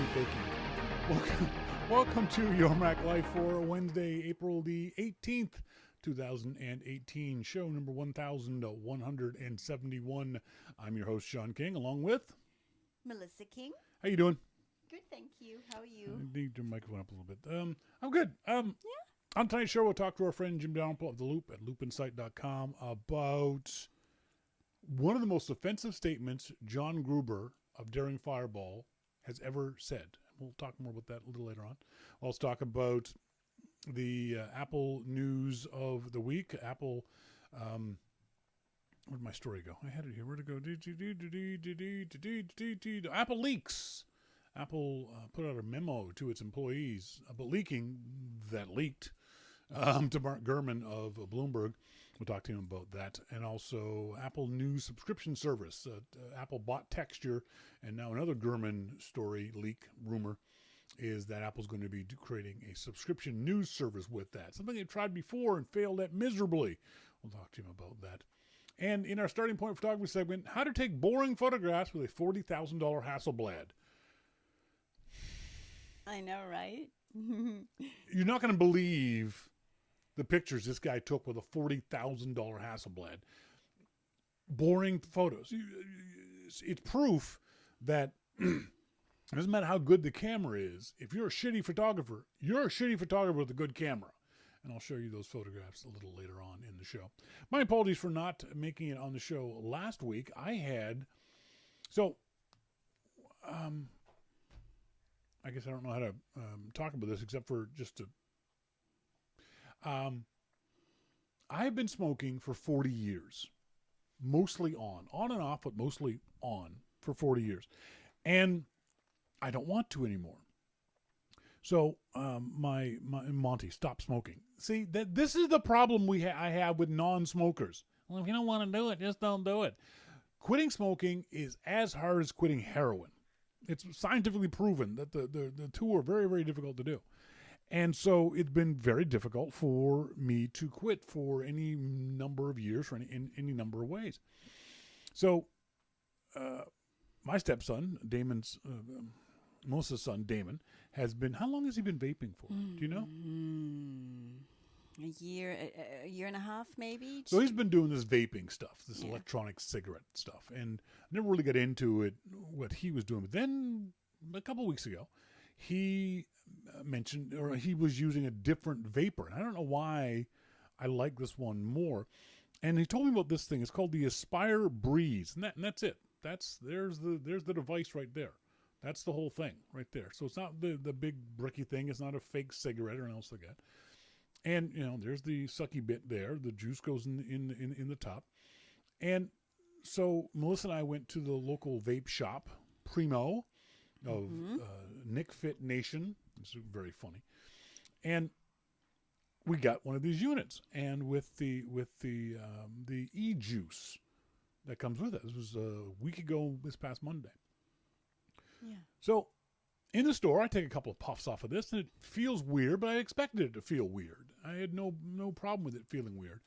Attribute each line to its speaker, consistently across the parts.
Speaker 1: me faking. Welcome to Your Mac Life for Wednesday, April the 18th, 2018, show number 1171. I'm your host, Shawn King, along with
Speaker 2: Melissa King.
Speaker 1: How you doing?
Speaker 2: Good, thank you. How are you?
Speaker 1: I need your microphone up a little bit. I'm good. On tonight's show, we'll talk to our friend Jim Dalrymple of The Loop at loopinsight.com about one of the most offensive statements John Gruber of Daring Fireball has ever said. We'll talk more about that a little later on. We'll also talk about the Apple news of the week. Apple, where'd my story go? I had it here. Where'd it go? Apple leaks. Apple put out a memo to its employees about leaking that leaked to Mark Gurman of Bloomberg. We'll talk to him about that. And also Apple News subscription service. Apple bought Texture, and now another Gurman story leak rumor is that Apple's going to be creating a subscription news service with that. Something they tried before and failed at miserably. We'll talk to him about that. And in our starting point photography segment, how to take boring photographs with a $40,000 Hasselblad.
Speaker 2: I know, right?
Speaker 1: You're not going to believe the pictures this guy took with a $40,000 Hasselblad. Boring photos. It's proof that it doesn't matter how good the camera is. If you're a shitty photographer, you're a shitty photographer with a good camera. And I'll show you those photographs a little later on in the show. My apologies for not making it on the show last week. I guess I don't know how to talk about this except for just to... I've been smoking for 40 years. Mostly on and off, but mostly on for 40 years. And I don't want to anymore. So my Monty, stop smoking. See, this is the problem I have with non-smokers. Well, if you don't want to do it, just don't do it. Quitting smoking is as hard as quitting heroin. It's scientifically proven that the two are very, very difficult to do. And so it's been very difficult for me to quit for any number of years, for any number of ways. So my stepson, Melissa's son, Damon, has been, how long has he been vaping for? Do you know?
Speaker 2: A year and a half, maybe.
Speaker 1: So he's been doing this vaping stuff, this electronic cigarette stuff, and I never really got into it, what he was doing. But then a couple of weeks ago, he mentioned, or he was using a different vapor, and I don't know why I like this one more. And he told me about this thing. It's called the Aspire Breeze, and that's it. There's the device right there. That's the whole thing right there. So it's not the big bricky thing. It's not a fake cigarette or anything else like that. And there's the sucky bit there. The juice goes in the top. And so Melissa and I went to the local vape shop, Primo, of Nick Fit Nation. It's very funny. And we got one of these units, and with the e-juice that comes with it. This was a week ago, this past Monday.
Speaker 2: Yeah.
Speaker 1: So in the store, I take a couple of puffs off of this, and it feels weird, but I expected it to feel weird. I had no problem with it feeling weird.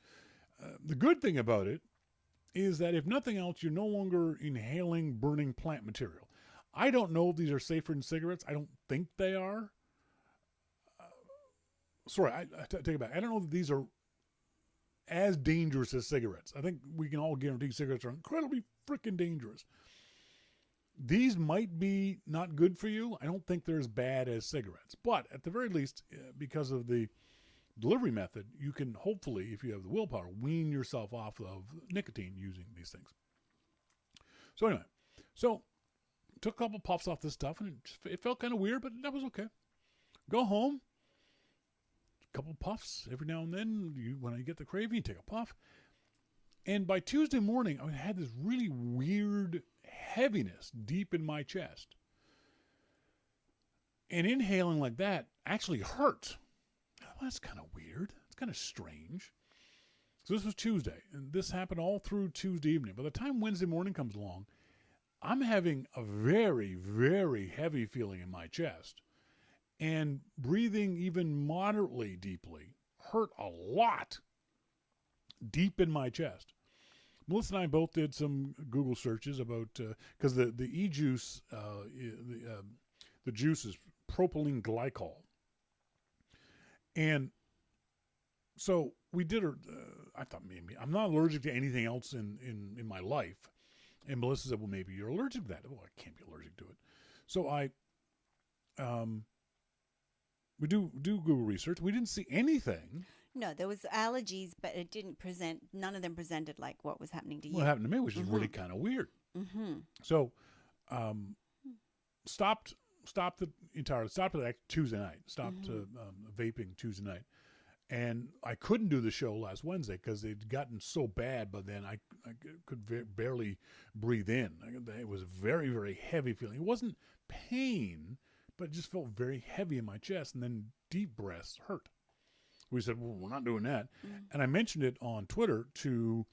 Speaker 1: The good thing about it is that if nothing else, you're no longer inhaling burning plant material. I don't know if these are safer than cigarettes. I don't think they are. I take it back. I don't know if these are as dangerous as cigarettes. I think we can all guarantee cigarettes are incredibly freaking dangerous. These might be not good for you. I don't think they're as bad as cigarettes. But at the very least, because of the delivery method, you can hopefully, if you have the willpower, wean yourself off of nicotine using these things. So anyway, took a couple puffs off this stuff, and it felt kind of weird, but that was okay. Go home, a couple puffs every now and then. When I get the craving, you take a puff. And by Tuesday morning, I had this really weird heaviness deep in my chest. And inhaling like that actually hurt. Well, that's kind of weird. It's kind of strange. So this was Tuesday, and this happened all through Tuesday evening. By the time Wednesday morning comes along, I'm having a very, very heavy feeling in my chest. And breathing even moderately deeply hurt a lot deep in my chest. Melissa and I both did some Google searches about, because the e-juice, the The juice is propylene glycol. And so we did I thought maybe I'm not allergic to anything else in my life. And Melissa said, well, maybe you're allergic to that. Well, I can't be allergic to it. So we do Google research. We didn't see anything.
Speaker 2: No, there was allergies, but it didn't present. None of them presented like what was happening to you.
Speaker 1: What happened to me, which is really kind of weird. So, stopped it Tuesday night. Stopped vaping Tuesday night, and I couldn't do the show last Wednesday because it'd gotten so bad. But then I could barely breathe in. It was a very, very heavy feeling. It wasn't pain, but it just felt very heavy in my chest, and then deep breaths hurt. We said, well, we're not doing that. And I mentioned it on Twitter to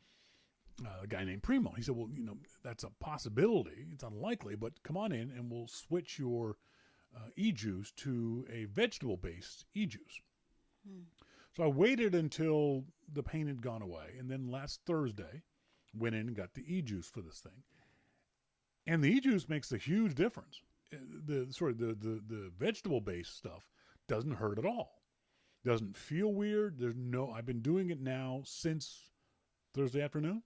Speaker 1: a guy named Primo. He said, well, that's a possibility. It's unlikely, but come on in and we'll switch your e-juice to a vegetable-based e-juice. So I waited until the pain had gone away. And then last Thursday, went in and got the e-juice for this thing. And the e-juice makes a huge difference. The vegetable-based stuff doesn't hurt at all. Doesn't feel weird. I've been doing it now since Thursday afternoon.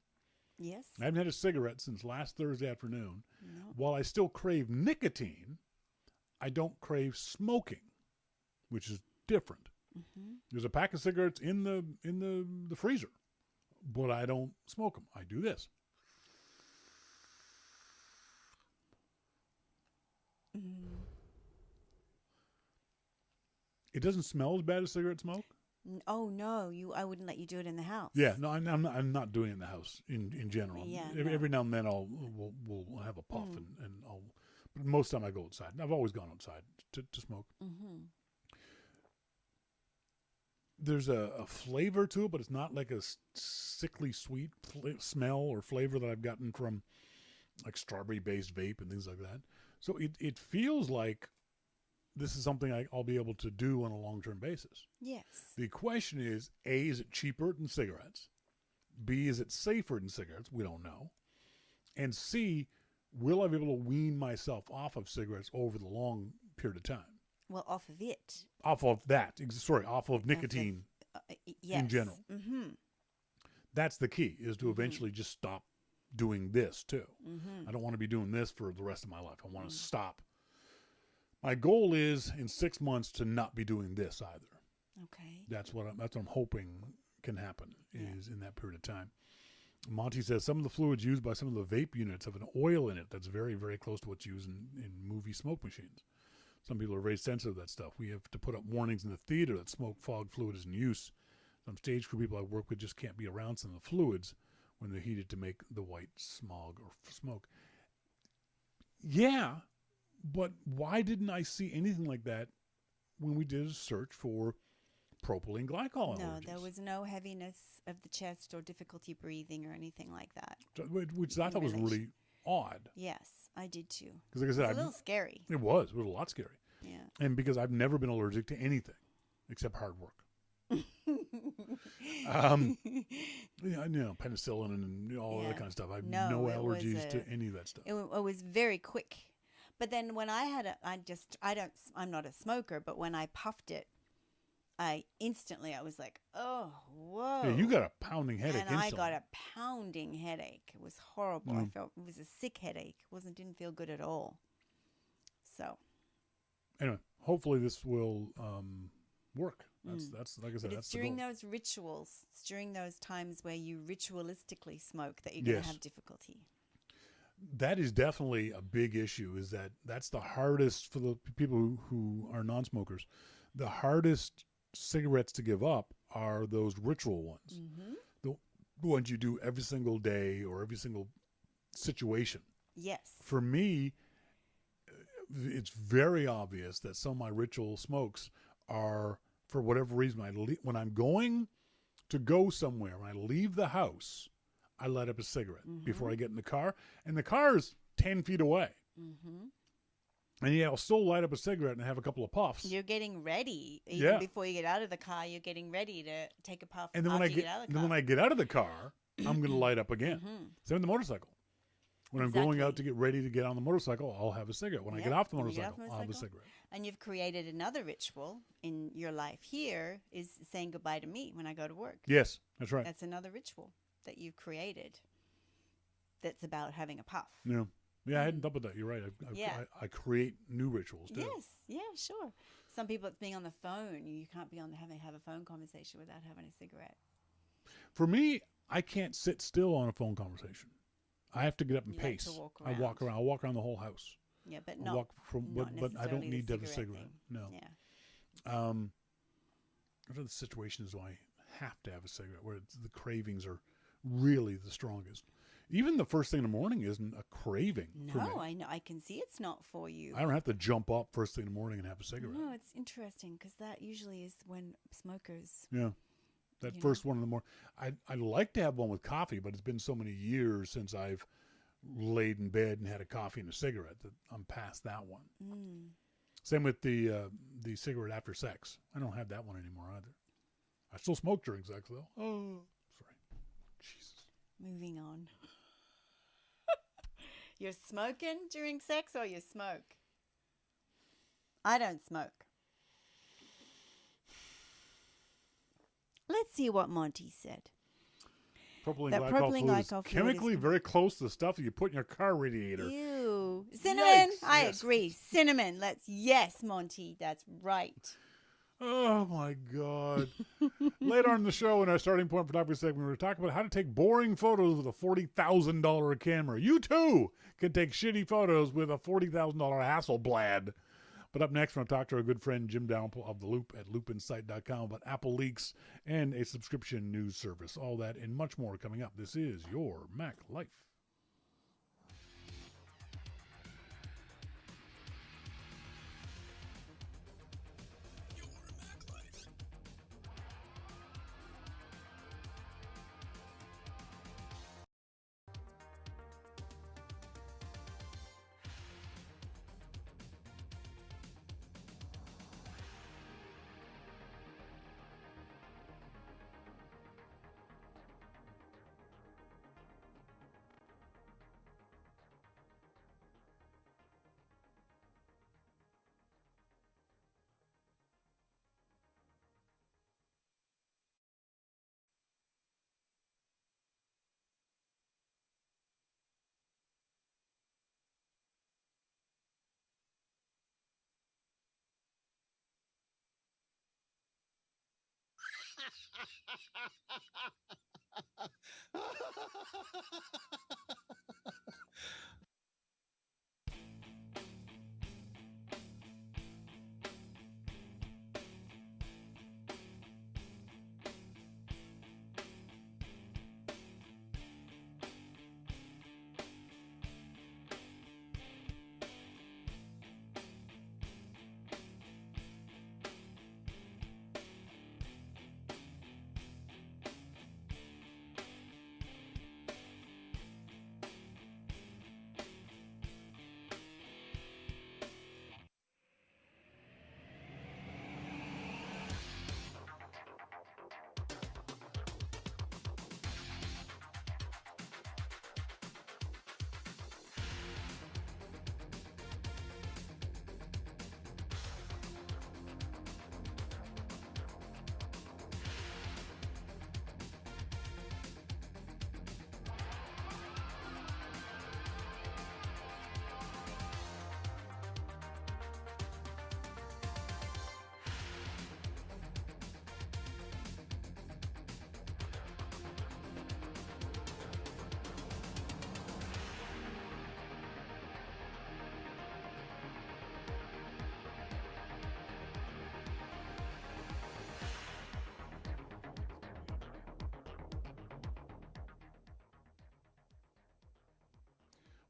Speaker 2: Yes.
Speaker 1: I haven't had a cigarette since last Thursday afternoon.
Speaker 2: No.
Speaker 1: While I still crave nicotine, I don't crave smoking, which is different. There's a pack of cigarettes in the freezer, but I don't smoke them. I do this. It doesn't smell as bad as cigarette smoke.
Speaker 2: Oh no, I wouldn't let you do it in the house.
Speaker 1: Yeah, no, I'm not doing it in the house in general.
Speaker 2: Yeah,
Speaker 1: every now and then we'll have a puff and I'll. But most of the time I go outside. I've always gone outside to smoke. There's a flavor to it, but it's not like a sickly sweet smell or flavor that I've gotten from like strawberry based vape and things like that. So it feels like this is something I'll be able to do on a long-term basis.
Speaker 2: Yes.
Speaker 1: The question is, A, is it cheaper than cigarettes? B, is it safer than cigarettes? We don't know. And C, will I be able to wean myself off of cigarettes over the long period of time?
Speaker 2: Well, off of it.
Speaker 1: Off of nicotine
Speaker 2: yes.
Speaker 1: in general. That's the key, is to eventually just stop doing this too. I don't want to be doing this for the rest of my life. I want to stop. My goal is in 6 months to not be doing this either.
Speaker 2: Okay.
Speaker 1: That's what I'm hoping can happen is in that period of time. Monty says some of the fluids used by some of the vape units have an oil in it that's very, very close to what's used in movie smoke machines. Some people are very sensitive to that stuff. We have to put up warnings in the theater that smoke fog fluid is in use. Some stage crew people I work with just can't be around some of the fluids when they're heated to make the white smog or smoke. Yeah. But why didn't I see anything like that when we did a search for propylene glycol allergies?
Speaker 2: No, there was no heaviness of the chest or difficulty breathing or anything like that.
Speaker 1: Which I thought was really odd.
Speaker 2: Yes, I did too.
Speaker 1: Because like I said,
Speaker 2: it was a little scary.
Speaker 1: It was a lot scary.
Speaker 2: Yeah.
Speaker 1: And because I've never been allergic to anything except hard work. Penicillin and all that kind of stuff. I have no allergies to any of that stuff.
Speaker 2: It was very quick. But then when I had I'm not a smoker, but when I puffed it, I was like, oh, whoa.
Speaker 1: Yeah, you got a pounding headache.
Speaker 2: And I got a pounding headache. It was horrible. I felt it was a sick headache. Didn't feel good at all. So.
Speaker 1: Anyway, hopefully this will work. That's like I said.
Speaker 2: But
Speaker 1: that's
Speaker 2: it's during
Speaker 1: the goal.
Speaker 2: those rituals. It's during those times where you ritualistically smoke that you're going to have difficulty.
Speaker 1: That is definitely a big issue. That's the hardest for the people who are non-smokers. The hardest cigarettes to give up are those ritual ones. The ones you do every single day or every single situation.
Speaker 2: Yes.
Speaker 1: For me, it's very obvious that some of my ritual smokes are, for whatever reason, when I'm going to go somewhere, when I leave the house, I light up a cigarette before I get in the car. And the car is 10 feet away. And I'll still light up a cigarette and have a couple of puffs.
Speaker 2: You're getting ready. Even before you get out of the car, you're getting ready to take a puff.
Speaker 1: And then when I get out of the car, I'm going to light up again. Same with the motorcycle. When I'm going out to get ready to get on the motorcycle, I'll have a cigarette. When I get off the motorcycle, I'll have a cigarette.
Speaker 2: And you've created another ritual in your life here is saying goodbye to me when I go to work.
Speaker 1: Yes, that's right.
Speaker 2: That's another ritual that you've created that's about having a puff.
Speaker 1: Yeah. Yeah, I hadn't thought about that. You're right. I create new rituals, too.
Speaker 2: Yes. Yeah, sure. Some people, it's being on the phone. You can't be have a phone conversation without having a cigarette.
Speaker 1: For me, I can't sit still on a phone conversation. I have to get up and pace.
Speaker 2: Like to walk around.
Speaker 1: I walk around. I'll walk around the whole house.
Speaker 2: Yeah, but
Speaker 1: but I don't need to have a cigarette.
Speaker 2: Thing.
Speaker 1: No.
Speaker 2: Yeah.
Speaker 1: What are the situations do I have to have a cigarette where the cravings are really the strongest? Even the first thing in the morning isn't a craving for me.
Speaker 2: No, I know. I can see it's not for you.
Speaker 1: I don't have to jump up first thing in the morning and have a cigarette.
Speaker 2: No, it's interesting because that usually is when smokers.
Speaker 1: Yeah. That first one in the morning. I'd like to have one with coffee, but it's been so many years since I've laid in bed and had a coffee and a cigarette that I'm past that one.
Speaker 2: Mm.
Speaker 1: Same with the cigarette after sex. I don't have that one anymore either. I still smoke during sex, though. Oh, sorry. Jesus.
Speaker 2: Moving on. You're smoking during sex or you smoke? I don't smoke. Let's see what Monty said.
Speaker 1: Propylene
Speaker 2: That
Speaker 1: glycol
Speaker 2: propylene
Speaker 1: fluid is
Speaker 2: glycol
Speaker 1: chemically
Speaker 2: fluid is
Speaker 1: very close to the stuff that you put in your car radiator.
Speaker 2: Ew. Cinnamon.
Speaker 1: Yikes.
Speaker 2: I
Speaker 1: Yes.
Speaker 2: agree. Cinnamon. Yes, Monty. That's right.
Speaker 1: Oh, my God. Later on in the show, in our starting point photography segment, we're going to talk about how to take boring photos with a $40,000 camera. You, too, can take shitty photos with a $40,000 Hasselblad. But up next, we're going to talk to our good friend Jim Dalrymple of The Loop at loopinsight.com about Apple leaks and a subscription news service. All that and much more coming up. This is Your Mac Life.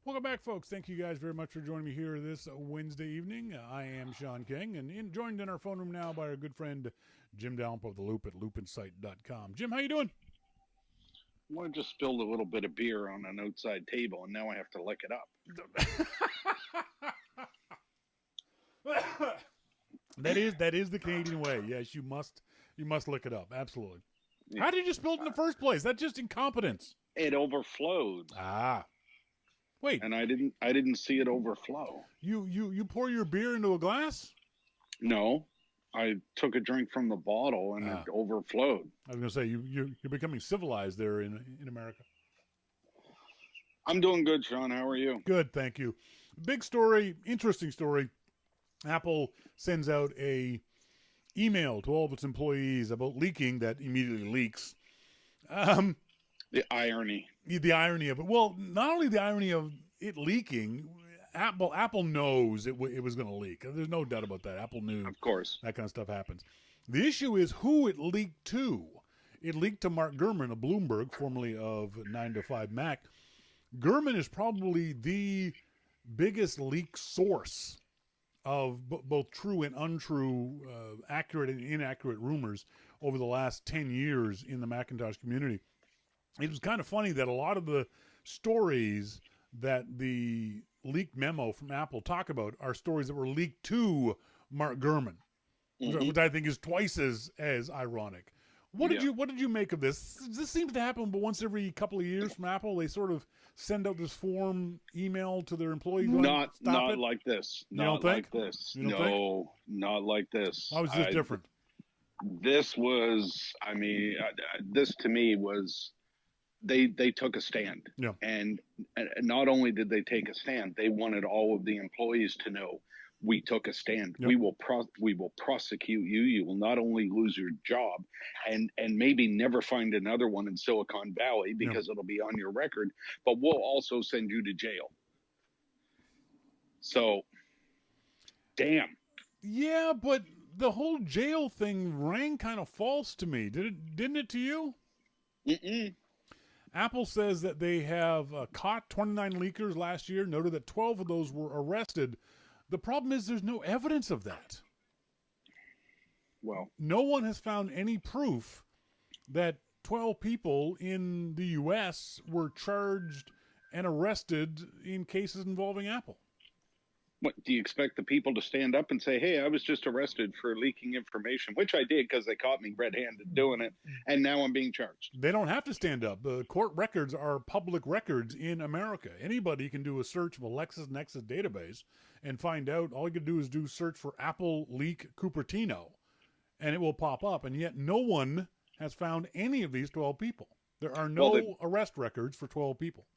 Speaker 1: Welcome back, folks. Thank you guys very much for joining me here this Wednesday evening. I am Shawn King, and joined in our phone room now by our good friend Jim Dalrymple of The Loop at loopinsight.com. Jim, how you doing?
Speaker 3: Well, I just spilled a little bit of beer on an outside table, and now I have to lick it up.
Speaker 1: That is the Canadian way. Yes, you must lick it up. Absolutely.
Speaker 3: Yeah.
Speaker 1: How did you spill it in the first place? That's just incompetence.
Speaker 3: It overflowed.
Speaker 1: Ah. Wait,
Speaker 3: and I didn't see it overflow.
Speaker 1: you pour your beer into a glass?
Speaker 3: No, I took a drink from the bottle and it overflowed.
Speaker 1: I was going to say you're becoming civilized there in America.
Speaker 3: I'm doing good, Shawn. How are you?
Speaker 1: Good, thank you. Big story, interesting story. Apple sends out a email to all of its employees about leaking that immediately leaks.
Speaker 3: The irony.
Speaker 1: The irony of it. Well, not only the irony of it leaking, Apple knows it was going to leak. There's no doubt about that. Apple knew.
Speaker 3: Of course.
Speaker 1: That kind of stuff happens. The issue is who it leaked to. It leaked to Mark Gurman of Bloomberg, formerly of 9 to 5 Mac. Gurman is probably the biggest leak source of both true and untrue, accurate and inaccurate rumors over the last 10 years in the Macintosh community. It was kind of funny that a lot of the stories that the leaked memo from Apple talk about are stories that were leaked to Mark Gurman, which I think is twice as ironic. What did you make of this? This seems to happen, but once every couple of years from Apple, they sort of send out this form email to their employees.
Speaker 3: Not like this. Not like this. No, not like this.
Speaker 1: How is this different?
Speaker 3: This was, I mean, this to me was, they took a stand.
Speaker 1: Yeah.
Speaker 3: And not only did they take a stand, they wanted all of the employees to know, we took a stand. Yep. We will prosecute you. You will not only lose your job and maybe never find another one in Silicon Valley because it'll be on your record, but we'll also send you to jail. So, damn.
Speaker 1: Yeah, but the whole jail thing rang kind of false to me. Didn't it to you?
Speaker 3: Mm-mm.
Speaker 1: Apple says that they have caught 29 leakers last year, noted that 12 of those were arrested. The problem is there's no evidence of that.
Speaker 3: Well,
Speaker 1: no one has found any proof that 12 people in the U.S. were charged and arrested in cases involving Apple.
Speaker 3: What, do you expect the people to stand up and say, hey, I was just arrested for leaking information, which I did because they caught me red-handed doing it, and now I'm being charged?
Speaker 1: They don't have to stand up. The court records are public records in America. Anybody can do a search of a LexisNexis database and find out. All you can do is do search for Apple leak Cupertino, and it will pop up. And yet no one has found any of these 12 people. There are no arrest records for 12 people.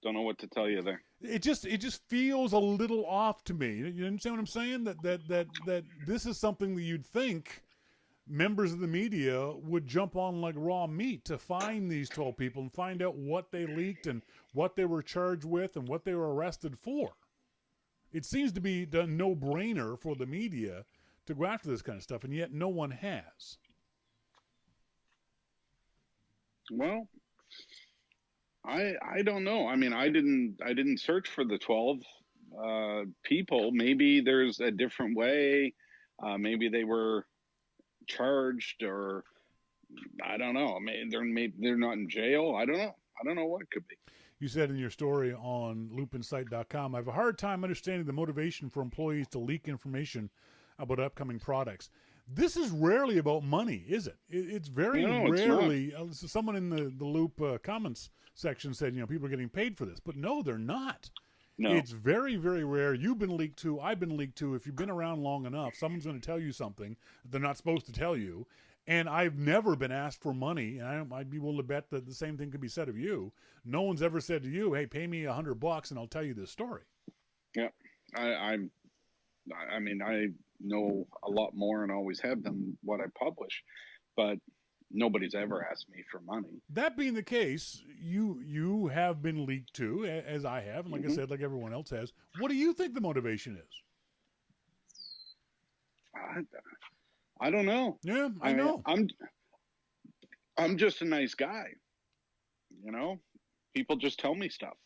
Speaker 3: Don't know what to tell you there.
Speaker 1: It just feels a little off to me. You understand what I'm saying? That this is something that you'd think members of the media would jump on like raw meat to find these 12 people and find out what they leaked and what they were charged with and what they were arrested for. It seems to be a no-brainer for the media to go after this kind of stuff, and yet no one has.
Speaker 3: Well, I don't know. I mean, I didn't search for the 12 people. Maybe there's a different way. Maybe they were charged, or I don't know. Maybe they're not in jail. I don't know. I don't know what it could be.
Speaker 1: You said in your story on loopinsight.com, I have a hard time understanding the motivation for employees to leak information about upcoming products. This is rarely about money, is it? It's very rarely. Someone in the Loop comments section said, people are getting paid for this. But no, they're not.
Speaker 3: No.
Speaker 1: It's very, very rare. You've been leaked to. I've been leaked to. If you've been around long enough, someone's going to tell you something that they're not supposed to tell you. And I've never been asked for money. And I'd be willing to bet that the same thing could be said of you. No one's ever said to you, hey, pay me $100 and I'll tell you this story.
Speaker 3: Yeah. I mean, I know a lot more and always have than what I publish, but nobody's ever asked me for money.
Speaker 1: That being the case, you have been leaked to, as I have, and like I said, like everyone else has. What do you think the motivation is?
Speaker 3: I don't know.
Speaker 1: Yeah, I know.
Speaker 3: I'm just a nice guy. People just tell me stuff.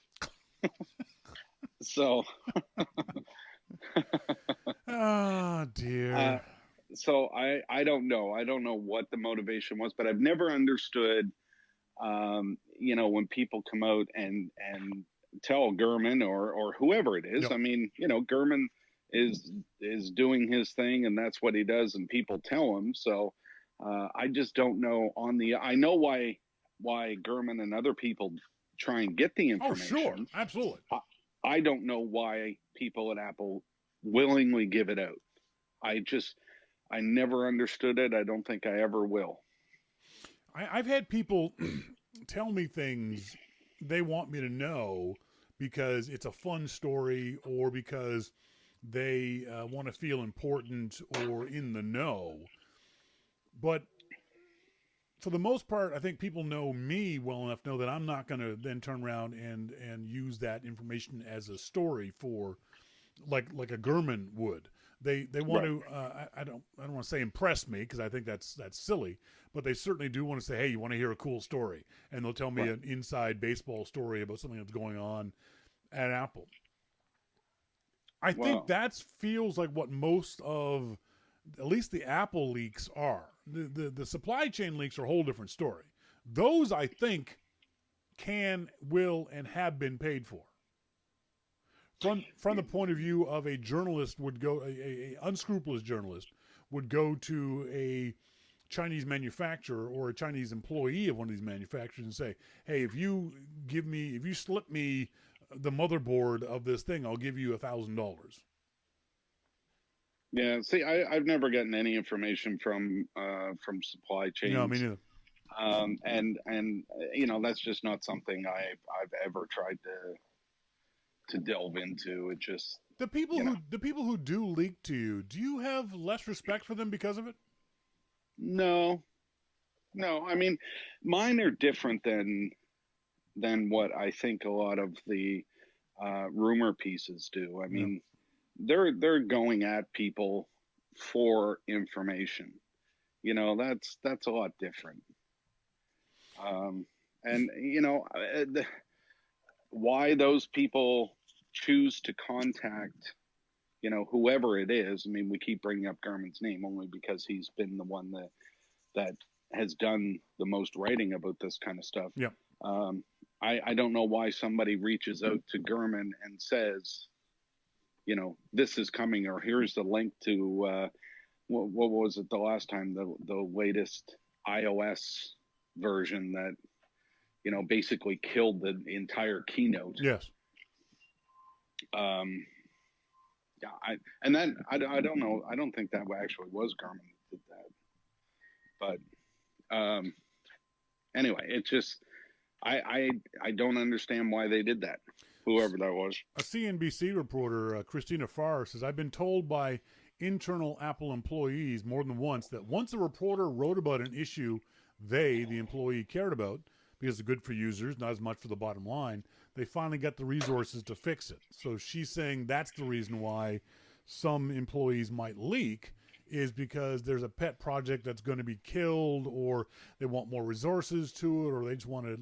Speaker 3: So.
Speaker 1: Oh dear.
Speaker 3: So I don't know. I don't know what the motivation was, but I've never understood, when people come out and tell Gurman or whoever it is. Yep. I mean, Gurman is doing his thing and that's what he does, and people tell him. So I just don't know I know why Gurman and other people try and get the
Speaker 1: Oh, sure.
Speaker 3: information.
Speaker 1: Absolutely.
Speaker 3: I don't know why people at Apple willingly give it out. I never understood it. I don't think I ever will.
Speaker 1: I've had people tell me things they want me to know because it's a fun story or because they want to feel important or in the know. But for the most part, I think people know me well enough to know that I'm not going to then turn around and use that information as a story for like a Gurman would. They want
Speaker 3: Right.
Speaker 1: to I don't want to say impress me because I think that's silly, but they certainly do want to say, hey, you want to hear a cool story, and they'll tell me
Speaker 3: Right.
Speaker 1: an inside baseball story about something that's going on at Apple. I think that feels like what most of at least the Apple leaks are. The supply chain leaks are a whole different story. Those I think can, will, and have been paid for. From the point of view of a journalist would go, a unscrupulous journalist would go to a Chinese manufacturer or a Chinese employee of one of these manufacturers and say, hey, if you slip me the motherboard of this thing, I'll give you $1,000.
Speaker 3: Yeah, see, I've never gotten any information from supply chains.
Speaker 1: No, me neither.
Speaker 3: And that's just not something I've ever tried to delve into. It just
Speaker 1: the people who do leak to you, do you have less respect for them because of it?
Speaker 3: No. I mean, mine are different than what I think a lot of the rumor pieces do. I mean, they're going at people for information. That's a lot different. And why those people choose to contact, whoever it is. I mean, we keep bringing up Gurman's name only because he's been the one that has done the most writing about this kind of stuff.
Speaker 1: Yeah.
Speaker 3: I don't know why somebody reaches out to Gurman and says, this is coming, or here's the link to what was it the last time, the latest iOS version that basically killed the entire keynote.
Speaker 1: Yes.
Speaker 3: Yeah, I don't know. I don't think that actually was Gurman that did that. But anyway, it's just I don't understand why they did that. Whoever that was.
Speaker 1: A CNBC reporter, Christina Farr, says, I've been told by internal Apple employees more than once that once a reporter wrote about an issue the employee, cared about, because it's good for users, not as much for the bottom line, they finally got the resources to fix it. So she's saying that's the reason why some employees might leak, is because there's a pet project that's going to be killed, or they want more resources to it, or they just want to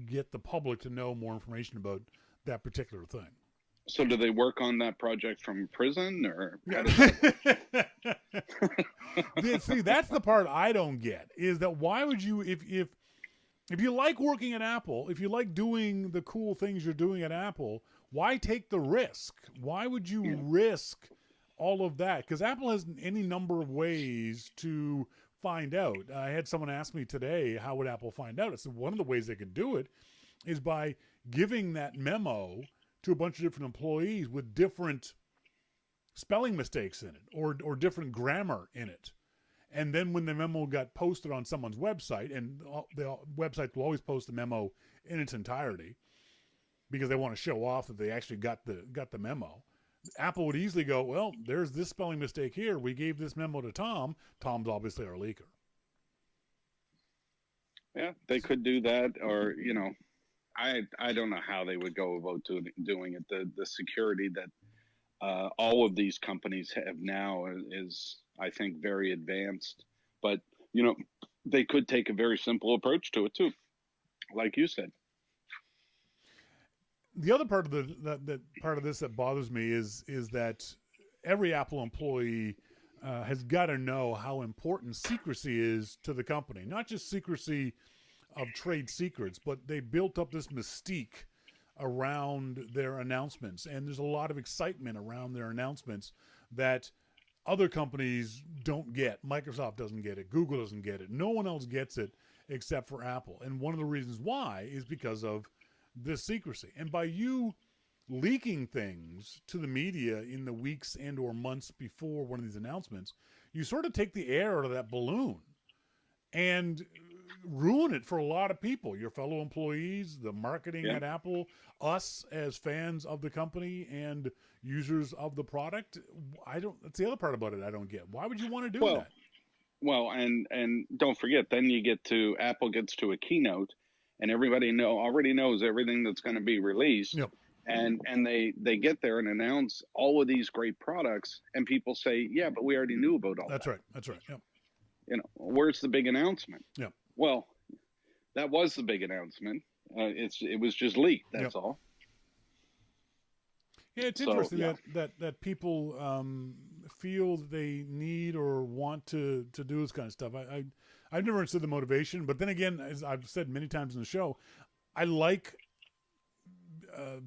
Speaker 1: get the public to know more information about that particular thing.
Speaker 3: So do they work on that project from prison, or how does that
Speaker 1: See, that's the part I don't get, is that why would you, if you like working at Apple, if you like doing the cool things you're doing at Apple, why take the risk? Why would you risk all of that? Because Apple has any number of ways to find out. I had someone ask me today, how would Apple find out? I said, one of the ways they could do it is by giving that memo to a bunch of different employees with different spelling mistakes in it or different grammar in it. And then when the memo got posted on someone's website, and the website will always post the memo in its entirety because they want to show off that they actually got the memo, Apple would easily go, well, there's this spelling mistake here. We gave this memo to Tom. Tom's obviously our leaker.
Speaker 3: Yeah, they could do that, or I don't know how they would go about doing it. The security that all of these companies have now is, I think, very advanced. But they could take a very simple approach to it too, like you said.
Speaker 1: The other part of that part of this that bothers me is that every Apple employee has got to know how important secrecy is to the company. Not just secrecy of trade secrets, but they built up this mystique around their announcements, and there's a lot of excitement around their announcements that other companies don't get. Microsoft doesn't get it. Google doesn't get it. No one else gets it except for Apple. And one of the reasons why is because of this secrecy. And by you leaking things to the media in the weeks and or months before one of these announcements, you sort of take the air out of that balloon and ruin it for a lot of people, your fellow employees, the marketing at Apple, us as fans of the company and users of the product. That's the other part about it I don't get. Why would you want to do that?
Speaker 3: Well, and don't forget, then Apple gets to a keynote and everybody already knows everything that's going to be released.
Speaker 1: Yep.
Speaker 3: And they get there and announce all of these great products, and people say, yeah, but we already knew about all that.
Speaker 1: That's right. Yep.
Speaker 3: Where's the big announcement?
Speaker 1: Yep.
Speaker 3: Well, that was the big announcement. It was just leaked. That's all.
Speaker 1: Yeah, it's interesting that people feel that they need or want to do this kind of stuff. I've never understood the motivation, but then again, as I've said many times in the show, I like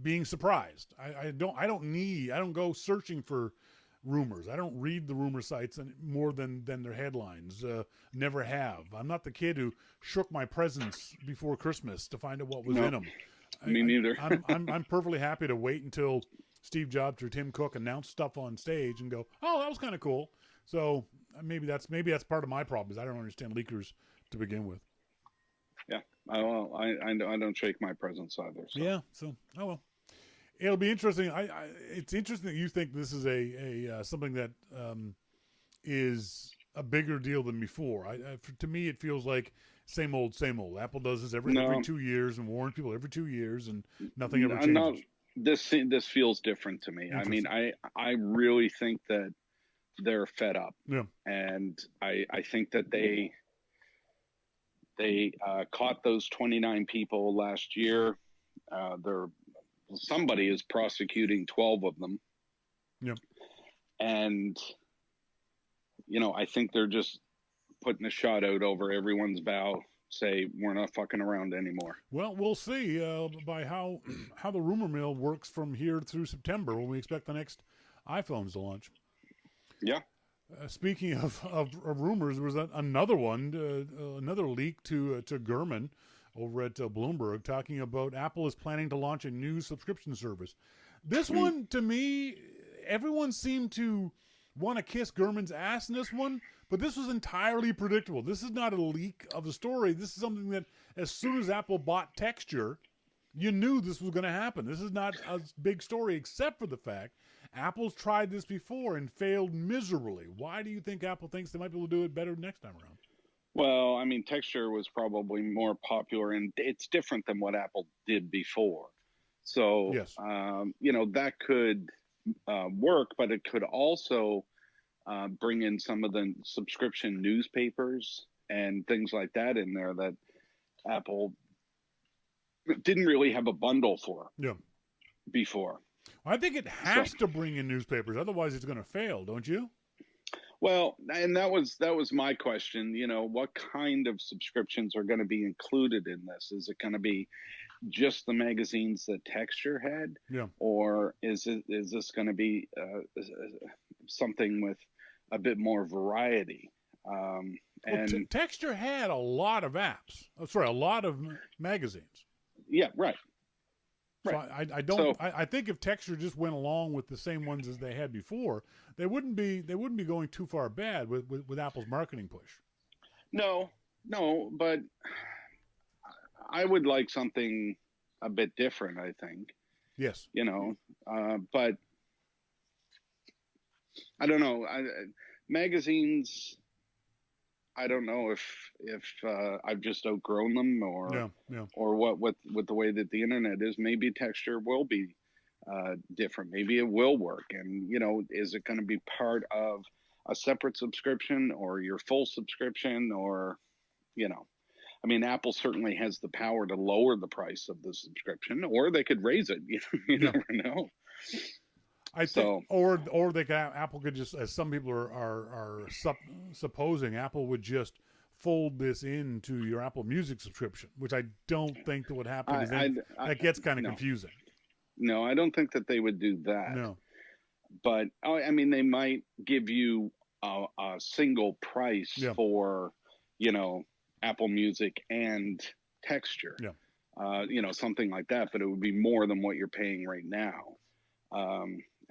Speaker 1: being surprised. I don't go searching for rumors. I don't read the rumor sites more than their headlines. Never have. I'm not the kid who shook my presents before Christmas to find out what was in them.
Speaker 3: Me neither.
Speaker 1: I'm perfectly happy to wait until Steve Jobs or Tim Cook announce stuff on stage and go, oh, that was kind of cool. So maybe that's part of my problem is I don't understand leakers to begin with.
Speaker 3: Yeah. I don't shake my presents either. So.
Speaker 1: Yeah. So, oh well. It'll be interesting. It's interesting that you think this is a something that is a bigger deal than before. To me, it feels like same old, same old. Apple does this every 2 years and warns people every 2 years, and nothing ever changes.
Speaker 3: This feels different to me. I mean, I really think that they're fed up.
Speaker 1: Yeah.
Speaker 3: And I think that they caught those 29 people last year. Somebody is prosecuting 12 of them.
Speaker 1: Yep.
Speaker 3: And, I think they're just putting a shot out over everyone's bow, say, we're not fucking around anymore.
Speaker 1: Well, we'll see by how the rumor mill works from here through September when we expect the next iPhones to launch.
Speaker 3: Yeah.
Speaker 1: Speaking of rumors, there was another one, another leak to Gurman over at Bloomberg, talking about Apple is planning to launch a new subscription service. This one, to me, everyone seemed to want to kiss Gurman's ass in this one, but this was entirely predictable. This is not a leak of the story. This is something that as soon as Apple bought Texture, you knew this was going to happen. This is not a big story except for the fact Apple's tried this before and failed miserably. Why do you think Apple thinks they might be able to do it better next time around?
Speaker 3: Well, I mean, Texture was probably more popular, and it's different than what Apple did before. So,
Speaker 1: yes.
Speaker 3: That could work, but it could also bring in some of the subscription newspapers and things like that in there that Apple didn't really have a bundle for before.
Speaker 1: I think it has to bring in newspapers, otherwise it's going to fail, don't you?
Speaker 3: Well, and that was my question. What kind of subscriptions are going to be included in this? Is it going to be just the magazines that Texture had, or is this going to be something with a bit more variety?
Speaker 1: Texture had a lot of apps. A lot of magazines.
Speaker 3: Yeah, right.
Speaker 1: So I think if Texture just went along with the same ones as they had before, they wouldn't be going too far bad with Apple's marketing push.
Speaker 3: No, but I would like something a bit different, I think.
Speaker 1: Yes.
Speaker 3: But I don't know. Magazines, I don't know if I've just outgrown them or what with the way that the internet is. Maybe Texture will be different. Maybe it will work. And, is it going to be part of a separate subscription or your full subscription or, I mean, Apple certainly has the power to lower the price of the subscription, or they could raise it. You never know.
Speaker 1: I think, or Apple could just, as some people are supposing, Apple would just fold this into your Apple Music subscription, which I don't think that would happen. That gets kind of confusing.
Speaker 3: No, I don't think that they would do that.
Speaker 1: No,
Speaker 3: but I mean, they might give you a single price for, Apple Music and Texture.
Speaker 1: Yeah.
Speaker 3: something like that, but it would be more than what you're paying right now.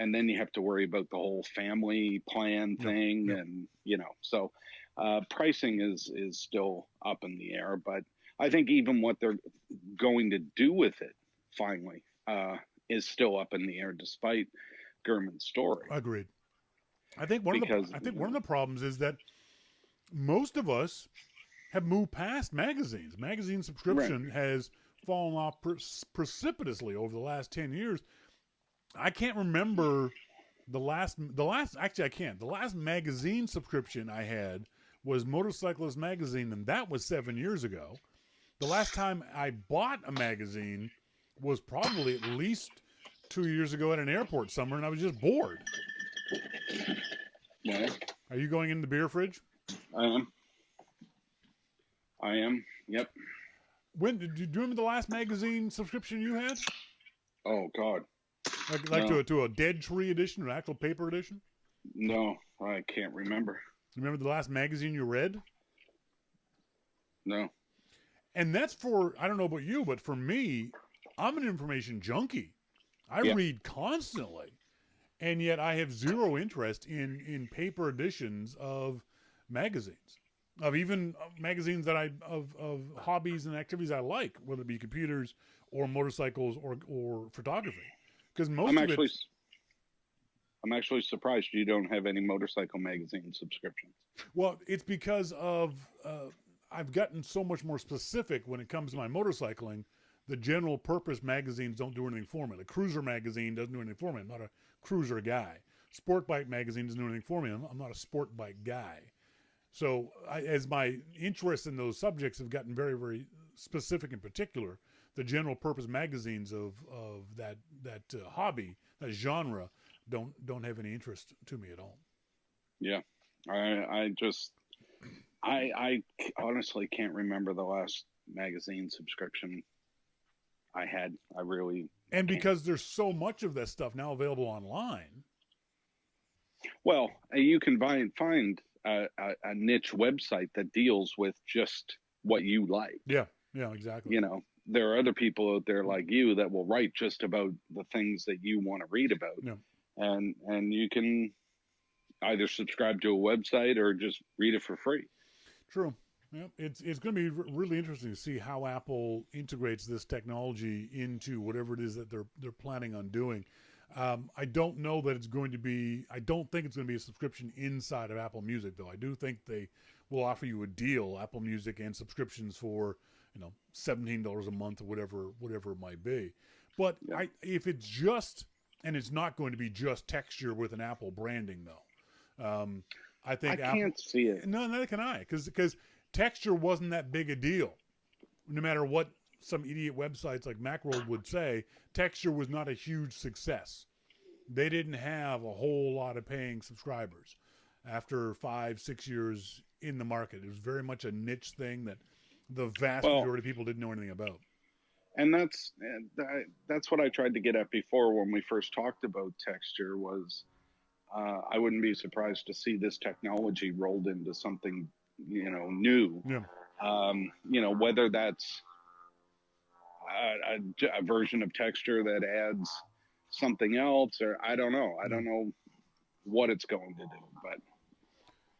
Speaker 3: And then you have to worry about the whole family plan thing.
Speaker 1: Yep.
Speaker 3: And, so pricing is still up in the air, but I think even what they're going to do with it finally is still up in the air, despite Gurman's story.
Speaker 1: Agreed. I think one of the problems is that most of us have moved past magazines. Magazine subscription has fallen off precipitously over the last 10 years. I can't remember the last actually I can't. The last magazine subscription I had was Motorcyclist Magazine, and that was 7 years ago. The last time I bought a magazine was probably at least 2 years ago at an airport somewhere, and I was just bored.
Speaker 3: Yeah.
Speaker 1: Are you going in the beer fridge?
Speaker 3: I am. Yep.
Speaker 1: When do you remember the last magazine subscription you had?
Speaker 3: Oh God.
Speaker 1: Like no. to a Dead Tree edition or an actual paper edition?
Speaker 3: No, I can't remember.
Speaker 1: Remember the last magazine you read?
Speaker 3: No.
Speaker 1: And that's for, I don't know about you, but for me, I'm an information junkie. I read constantly. And yet I have zero interest in paper editions of magazines. Of even magazines that of hobbies and activities I like, whether it be computers or motorcycles or photography. Because
Speaker 3: I'm actually surprised you don't have any motorcycle magazine subscriptions.
Speaker 1: Well, it's because of I've gotten so much more specific when it comes to my motorcycling. The general purpose magazines don't do anything for me. The cruiser magazine doesn't do anything for me. I'm not a cruiser guy. Sport bike magazine doesn't do anything for me. I'm not a sport bike guy. So as my interest in those subjects have gotten very, very specific in particular, the general purpose magazines of that hobby, that genre, don't have any interest to me at all.
Speaker 3: Yeah, I honestly can't remember the last magazine subscription I had. I really
Speaker 1: and because there's so much of that stuff now available online.
Speaker 3: Well, you can find a niche website that deals with just what you like.
Speaker 1: Yeah, exactly.
Speaker 3: There are other people out there like you that will write just about the things that you want to read about.
Speaker 1: Yeah.
Speaker 3: And you can either subscribe to a website or just read it for free.
Speaker 1: True. Yeah, it's going to be really interesting to see how Apple integrates this technology into whatever it is that they're planning on doing. I don't know that it's going to be. I don't think it's going to be a subscription inside of Apple Music, though. I do think they will offer you a deal, Apple Music and subscriptions for $17 a month or whatever it might be. But if it's just, and it's not going to be just texture with an Apple branding, though. I think
Speaker 3: I can't see it.
Speaker 1: No, neither can I, because texture wasn't that big a deal. No matter what some idiot websites like Macworld would say, texture was not a huge success. They didn't have a whole lot of paying subscribers after 5-6 years in the market. It was very much a niche thing that the vast majority of people didn't know anything about.
Speaker 3: And that's what I tried to get at before when we first talked about texture was I wouldn't be surprised to see this technology rolled into something new.
Speaker 1: Yeah.
Speaker 3: Whether that's a version of texture that adds something else, or I don't know. I don't know what it's going to do. But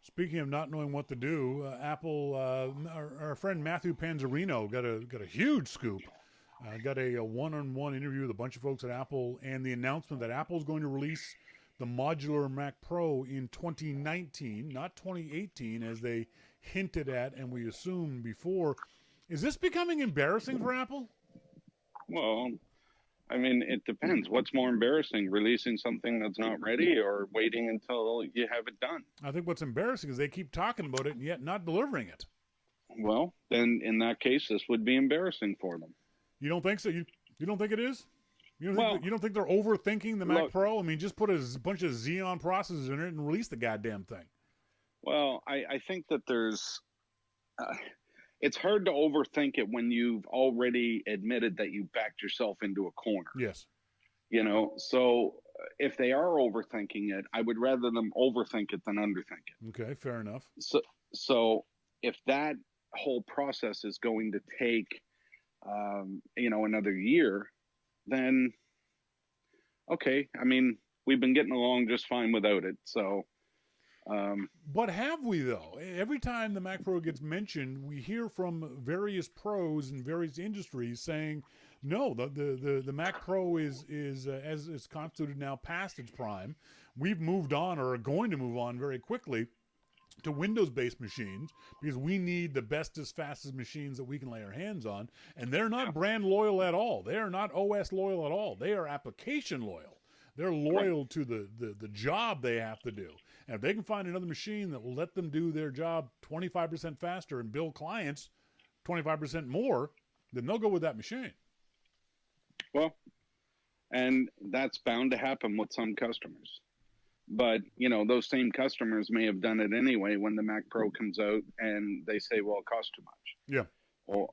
Speaker 1: speaking of not knowing what to do, Apple, our friend Matthew Panzarino got a huge scoop. Got a one-on-one interview with a bunch of folks at Apple, and the announcement that Apple is going to release the modular Mac Pro in 2019, not 2018, as they hinted at and we assumed before. Is this becoming embarrassing for Apple?
Speaker 3: Well, I mean, it depends. What's more embarrassing, releasing something that's not ready or waiting until you have it done?
Speaker 1: I think what's embarrassing is they keep talking about it and yet not delivering it.
Speaker 3: Well, then in that case, this would be embarrassing for them.
Speaker 1: You don't think so? You don't think it is? You don't think they're overthinking the Mac Pro? I mean, just put a bunch of Xeon processors in it and release the goddamn thing.
Speaker 3: Well, I think that there's it's hard to overthink it when you've already admitted that you backed yourself into a corner.
Speaker 1: Yes.
Speaker 3: So if they are overthinking it, I would rather them overthink it than underthink it.
Speaker 1: Okay, fair enough.
Speaker 3: So if that whole process is going to take another year, then okay. I mean, we've been getting along just fine without it. So,
Speaker 1: but have we though? Every time the Mac Pro gets mentioned, we hear from various pros in various industries saying, no, the Mac Pro is as it's constituted now past its prime. We've moved on, or are going to move on very quickly to Windows-based machines because we need the bestest, fastest machines that we can lay our hands on. And they're not brand loyal at all. They are not OS loyal at all. They are application loyal. They're loyal to the job they have to do. And if they can find another machine that will let them do their job 25% faster and bill clients 25% more, then they'll go with that machine.
Speaker 3: Well, and that's bound to happen with some customers. But, those same customers may have done it anyway when the Mac Pro comes out and they say, well, it costs too much.
Speaker 1: Yeah.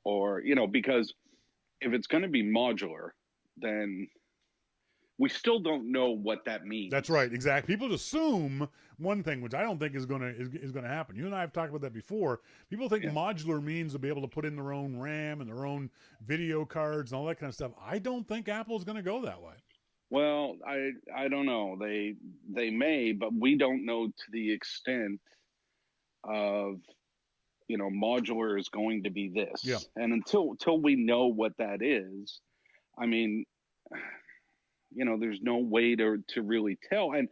Speaker 3: Or because if it's going to be modular, then we still don't know what that means.
Speaker 1: That's right. Exactly. People assume one thing, which I don't think is going to happen. You and I have talked about that before. People think modular means to be able to put in their own RAM and their own video cards and all that kind of stuff. I don't think Apple's going to go that way.
Speaker 3: Well, I don't know. They may, but we don't know to the extent of, modular is going to be this.
Speaker 1: Yeah.
Speaker 3: And until we know what that is, I mean, there's no way to really tell. And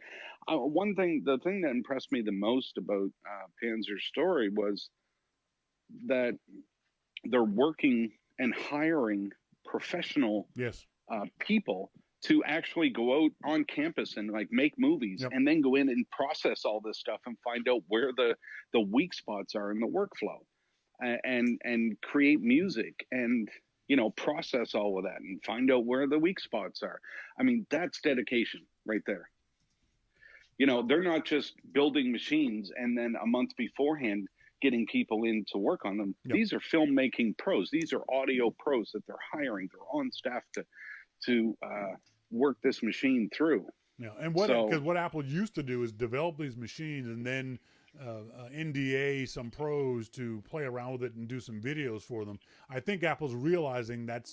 Speaker 3: the thing that impressed me the most about Panzer's story was that they're working and hiring professional people to actually go out on campus and make movies and then go in and process all this stuff and find out where the weak spots are in the workflow and create music and, process all of that and find out where the weak spots are. I mean, that's dedication right there. They're not just building machines and then a month beforehand getting people in to work on them. These are filmmaking pros. These are audio pros that they're hiring. They're on staff to work this machine through.
Speaker 1: Yeah, and what Apple used to do is develop these machines and then NDA some pros to play around with it and do some videos for them. I think Apple's realizing that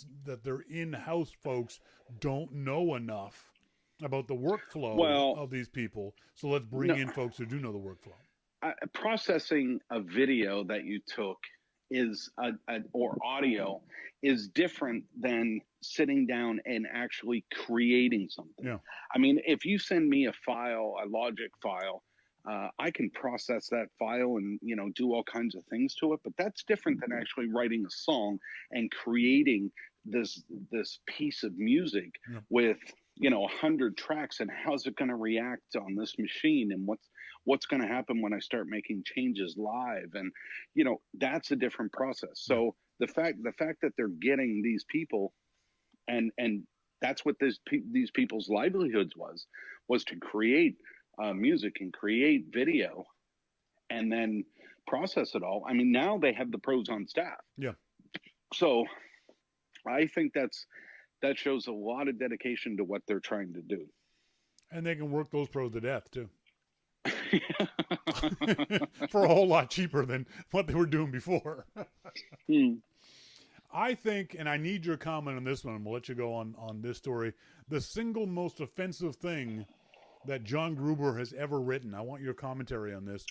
Speaker 1: their in-house folks don't know enough about the workflow of these people, so let's bring in folks who do know the workflow.
Speaker 3: Processing a video that you took is or audio is different than sitting down and actually creating something.
Speaker 1: Yeah.
Speaker 3: I mean, if you send me a Logic file, I can process that file and, do all kinds of things to it, but that's different than actually writing a song and creating this piece of music with, 100 tracks, and how's it going to react on this machine, and what's going to happen when I start making changes live, and that's a different process. So the fact that they're getting these people, and that's what these people's livelihoods was to create music and create video, and then process it all. I mean, now they have the pros on staff.
Speaker 1: Yeah. So
Speaker 3: I think that shows a lot of dedication to what they're trying to do.
Speaker 1: And they can work those pros to death too. For a whole lot cheaper than what they were doing before. I think, and I need your comment on this one, and we'll let you go on this story. The single most offensive thing that John Gruber has ever written, I want your commentary on this.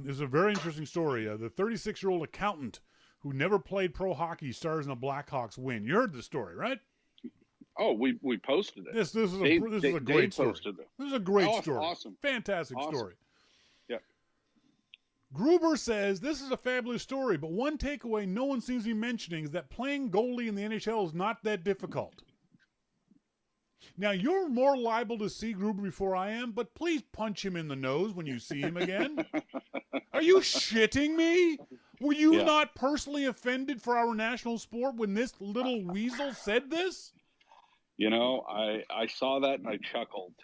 Speaker 1: It's a very interesting story. The 36-year-old accountant who never played pro hockey stars in a Blackhawks win. You heard the story, right?
Speaker 3: Oh, we posted it.
Speaker 1: This is a great story. This is a great story.
Speaker 3: Awesome.
Speaker 1: Fantastic story.
Speaker 3: Yeah.
Speaker 1: Gruber says this is a fabulous story, but one takeaway no one seems to be mentioning is that playing goalie in the NHL is not that difficult. Now, you're more liable to see Gruber before I am, but please punch him in the nose when you see him again. Are you shitting me? Were you not personally offended for our national sport when this little weasel said this?
Speaker 3: I saw that and I chuckled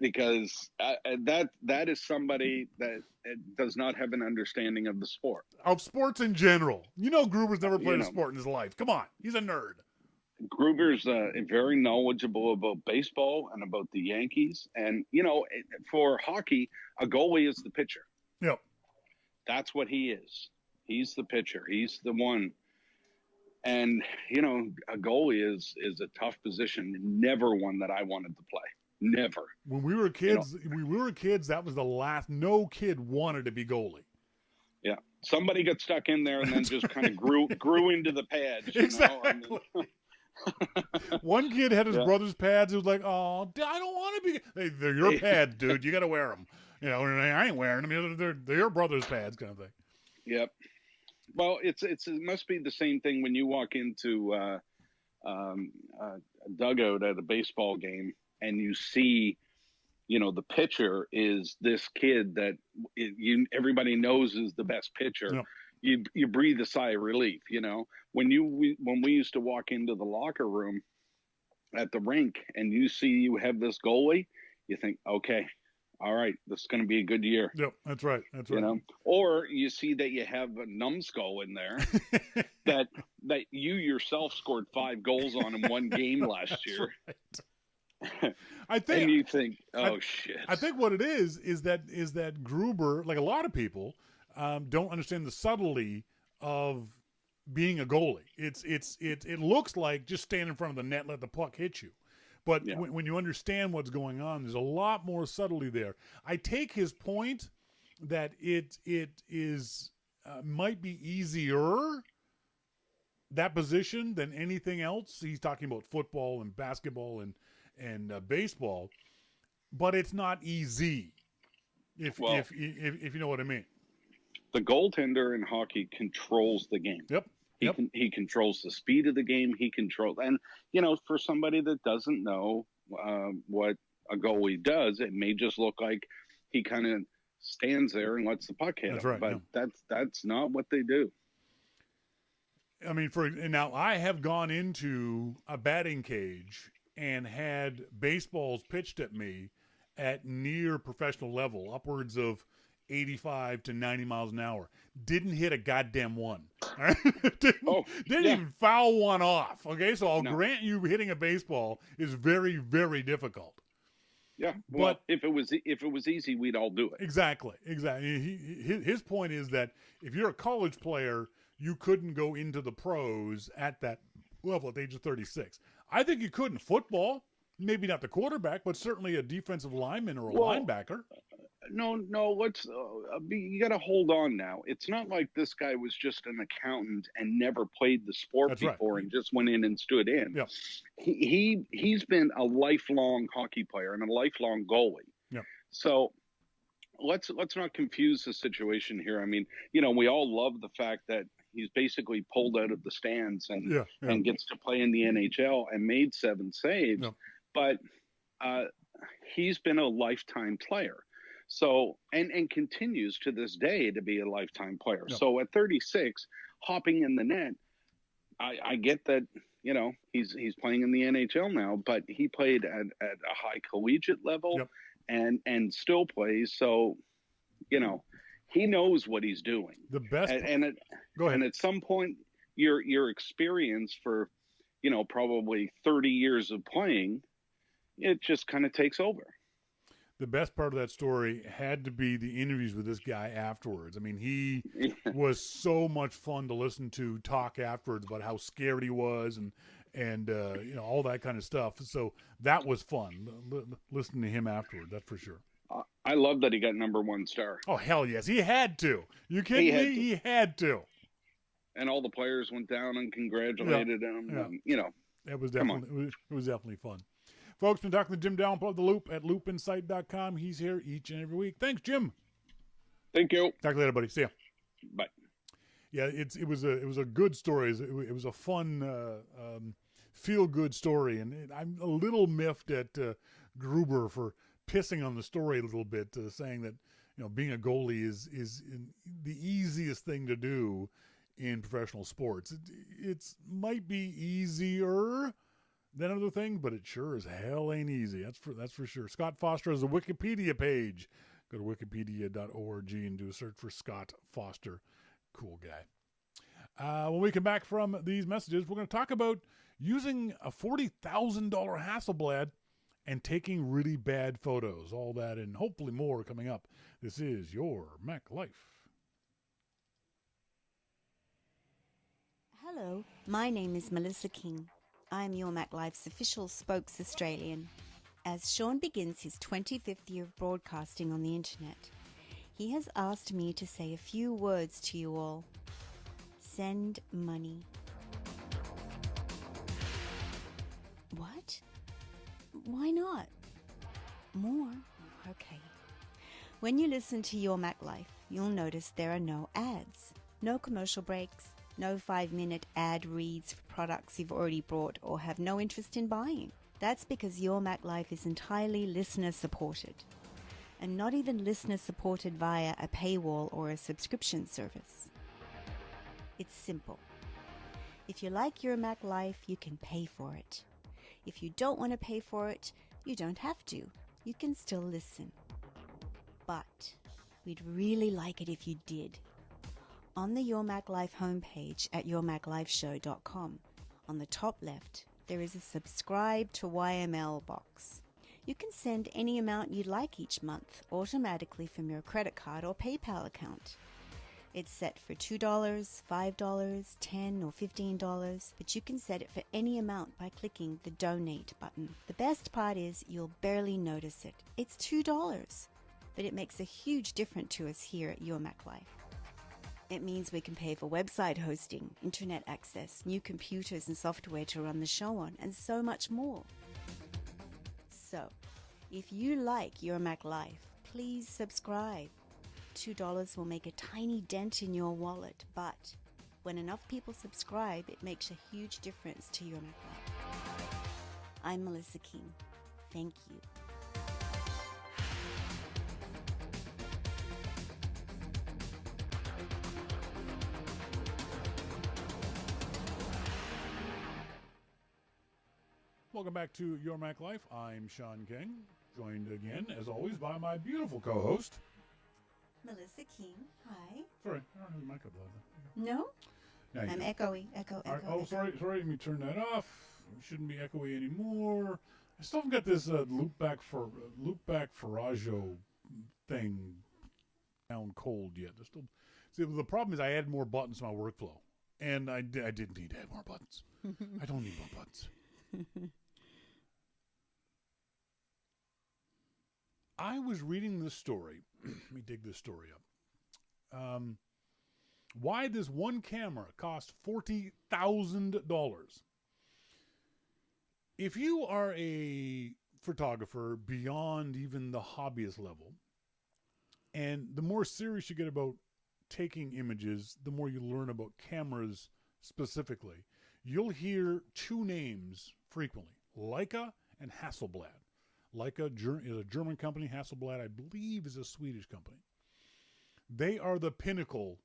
Speaker 3: because that is somebody that does not have an understanding of the sport.
Speaker 1: Of sports in general. Gruber's never played a sport in his life. Come on. He's a nerd.
Speaker 3: Gruber's very knowledgeable about baseball and about the Yankees. And, for hockey, a goalie is the pitcher.
Speaker 1: Yep.
Speaker 3: That's what he is. He's the pitcher. He's the one And you know, a goalie is a tough position. Never one that I wanted to play. Never.
Speaker 1: When we were kids, that was the last. No kid wanted to be goalie.
Speaker 3: Yeah, somebody got stuck in there and then just kind of grew into the pads.
Speaker 1: Exactly.
Speaker 3: Know? I mean,
Speaker 1: one kid had his brother's pads. He was like, "Oh, I don't want to be." They're your pads, dude. You got to wear them. You know, and I ain't wearing them. They're your brother's pads, kind of thing.
Speaker 3: Yep. Well, it must be the same thing when you walk into a dugout at a baseball game and you see, you know, the pitcher is this kid that everybody knows is the best pitcher. Yeah. You breathe a sigh of relief. You know, when we used to walk into the locker room at the rink and you see you have this goalie, you think, okay, all right, this is going to be a good year.
Speaker 1: Yep, that's right. That's right.
Speaker 3: You know, or you see that you have a numbskull in there that you yourself scored 5 goals on in one game last year.
Speaker 1: Right. I think,
Speaker 3: and you think, oh shit.
Speaker 1: I think what it is that Gruber, like a lot of people, don't understand the subtlety of being a goalie. It looks like just stand in front of the net, let the puck hit you. But when you understand what's going on, there's a lot more subtlety there. I take his point that it is might be easier, that position, than anything else. He's talking about football and basketball and baseball, but it's not easy. If you know what I mean.
Speaker 3: The goaltender in hockey controls the game.
Speaker 1: Yep.
Speaker 3: He controls the speed of the game. He controls, and you know, for somebody that doesn't know what a goalie does, it may just look like he kind of stands there and lets the puck hit him.
Speaker 1: Right,
Speaker 3: but that's not what they do.
Speaker 1: I mean, now I have gone into a batting cage and had baseballs pitched at me at near professional level, upwards of 85 to 90 miles an hour. Didn't hit a goddamn one. Didn't even foul one off. Okay, so I'll grant you hitting a baseball is very, very difficult.
Speaker 3: Yeah, well, but if it was easy, we'd all do it.
Speaker 1: Exactly. His point is that if you're a college player, you couldn't go into the pros at that level at the age of 36. I think you could in football. Maybe not the quarterback, but certainly a defensive lineman or a linebacker.
Speaker 3: No, let's you got to hold on now. It's not like this guy was just an accountant and never played the sport before and just went in and stood in.
Speaker 1: Yeah.
Speaker 3: He's been a lifelong hockey player and a lifelong goalie.
Speaker 1: Yeah.
Speaker 3: So let's not confuse the situation here. I mean, you know, we all love the fact that he's basically pulled out of the stands and gets to play in the NHL and made 7 saves. Yeah. But he's been a lifetime player. So, and continues to this day to be a lifetime player. Yeah. So at 36, hopping in the net, I get that, you know, he's playing in the NHL now, but he played at a high collegiate level and still plays. So, you know, he knows what he's doing.
Speaker 1: The best.
Speaker 3: Go ahead. And at some point, your experience for, you know, probably 30 years of playing, it just kind of takes over.
Speaker 1: The best part of that story had to be the interviews with this guy afterwards. I mean, he was so much fun to listen to talk afterwards about how scared he was and you know, all that kind of stuff. So that was fun listening to him afterward. That's for sure.
Speaker 3: I love that he got #1 star.
Speaker 1: Oh, hell yes. He had to. You kidding me? He had to.
Speaker 3: And all the players went down and congratulated him.
Speaker 1: Yeah.
Speaker 3: And, you know,
Speaker 1: it was definitely fun. Folks, been talking to Jim Dalrymple of The Loop at loopinsight.com. He's here each and every week. Thanks, Jim.
Speaker 3: Thank you.
Speaker 1: Talk to you later, buddy. See ya.
Speaker 3: Bye.
Speaker 1: Yeah, it was a good story. It was a fun, feel good story, and I'm a little miffed at Gruber for pissing on the story a little bit, saying that, you know, being a goalie is the easiest thing to do in professional sports. It might be easier than other thing, but it sure as hell ain't easy. That's for sure. Scott Foster has a Wikipedia page. Go to wikipedia.org and do a search for Scott Foster. Cool guy. When we come back from these messages, we're going to talk about using a $40,000 Hasselblad and taking really bad photos. All that and hopefully more coming up. This is your Mac Life.
Speaker 2: Hello, my name is Melissa King. I'm Your Mac Life's official spokes Australian. As Shawn begins his 25th year of broadcasting on the internet, he has asked me to say a few words to you all. Send money. What? Why not? More? Okay. When you listen to Your Mac Life, you'll notice there are no ads, no commercial breaks, no 5-minute ad reads for products you've already bought or have no interest in buying. That's because Your Mac Life is entirely listener-supported, and not even listener-supported via a paywall or a subscription service. It's simple. If you like Your Mac Life, you can pay for it. If you don't want to pay for it, you don't have to. You can still listen. But we'd really like it if you did. On the Your Mac Life homepage at yourmaclifeshow.com, on the top left, there is a subscribe to YML box. You can send any amount you'd like each month automatically from your credit card or PayPal account. It's set for $2, $5, $10 or $15, but you can set it for any amount by clicking the donate button. The best part is you'll barely notice it. It's $2, but it makes a huge difference to us here at Your Mac Life. It means we can pay for website hosting, internet access, new computers and software to run the show on, and so much more. So, if you like Your Mac Life, please subscribe. $2 will make a tiny dent in your wallet, but when enough people subscribe, it makes a huge difference to Your Mac Life. I'm Melissa King. Thank you.
Speaker 1: Welcome back to Your Mac Life. I'm Shawn King, joined again, as always, by my beautiful co-host,
Speaker 2: Melissa King. Hi.
Speaker 1: Sorry, I don't have the mic up there.
Speaker 2: No?
Speaker 1: Now you
Speaker 2: I'm
Speaker 1: do.
Speaker 2: echoey. Echo.
Speaker 1: Sorry. Let me turn that off. It shouldn't be echoey anymore. I still haven't got this loopback Faraggio thing down cold yet. There's still. See, the problem is I added more buttons to my workflow, and I didn't need to add more buttons. I don't need more buttons. I was reading this story. Let me dig this story up. Why does one camera cost $40,000? If you are a photographer beyond even the hobbyist level, and the more serious you get about taking images, the more you learn about cameras specifically, you'll hear two names frequently, Leica and Hasselblad. Leica is a German company. Hasselblad, I believe, is a Swedish company. They are the pinnacle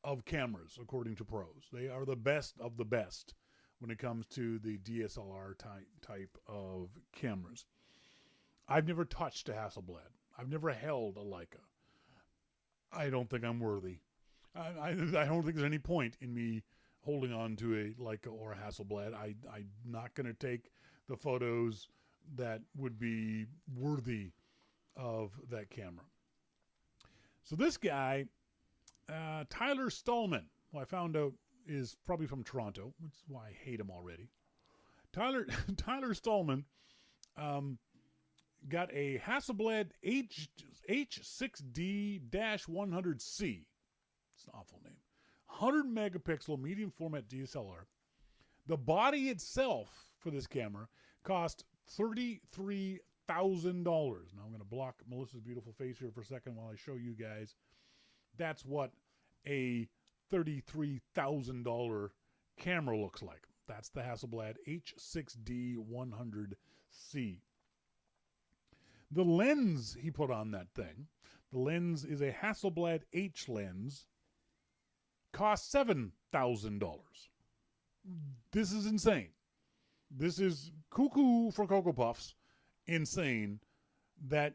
Speaker 1: of cameras, according to pros. They are the best of the best when it comes to the DSLR type of cameras. I've never touched a Hasselblad. I've never held a Leica. I don't think I'm worthy. I don't think there's any point in me holding on to a Leica or a Hasselblad. I'm not going to take the photos that would be worthy of that camera. So this guy, Tyler Stallman, who I found out is probably from Toronto, which is why I hate him already. Tyler Stallman got a Hasselblad H6D-100C. It's an awful name. 100 megapixel medium format DSLR. The body itself for this camera cost $33,000. Now I'm going to block Melissa's beautiful face here for a second while I show you guys. That's what a $33,000 camera looks like. That's the Hasselblad H6D-100C. The lens he put on that thing, the lens is a Hasselblad H lens, cost $7,000. This is insane. This is cuckoo for Cocoa Puffs insane that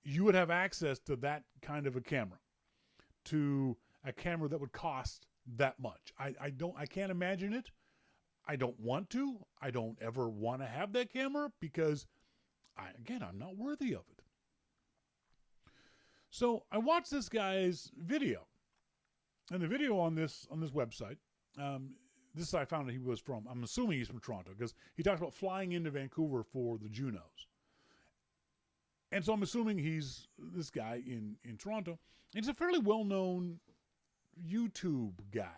Speaker 1: you would have access to that kind of a camera, to a camera that would cost that much. I can't imagine it. I don't want to. I don't ever want to have that camera because I'm not worthy of it. So I watched this guy's video, and the video on this website this I found that he was from, I'm assuming he's from Toronto, because he talks about flying into Vancouver for the Junos. And so I'm assuming he's this guy in Toronto. He's a fairly well-known YouTube guy.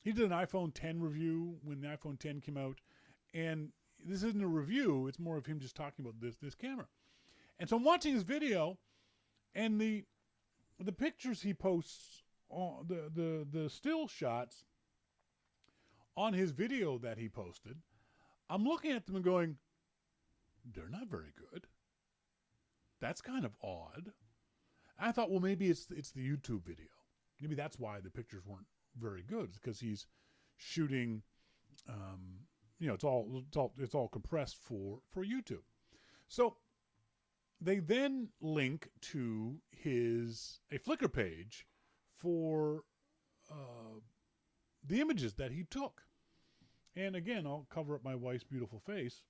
Speaker 1: He did an iPhone 10 review when the iPhone 10 came out. And this isn't a review. It's more of him just talking about this camera. And so I'm watching his video, and the pictures he posts, on the still shots on his video that he posted, I'm looking at them and going, they're not very good. That's kind of odd. I thought, well, maybe it's the YouTube video. Maybe that's why the pictures weren't very good. It's because he's shooting, it's all compressed for YouTube. So they then link to a Flickr page for the images that he took. And again, I'll cover up my wife's beautiful face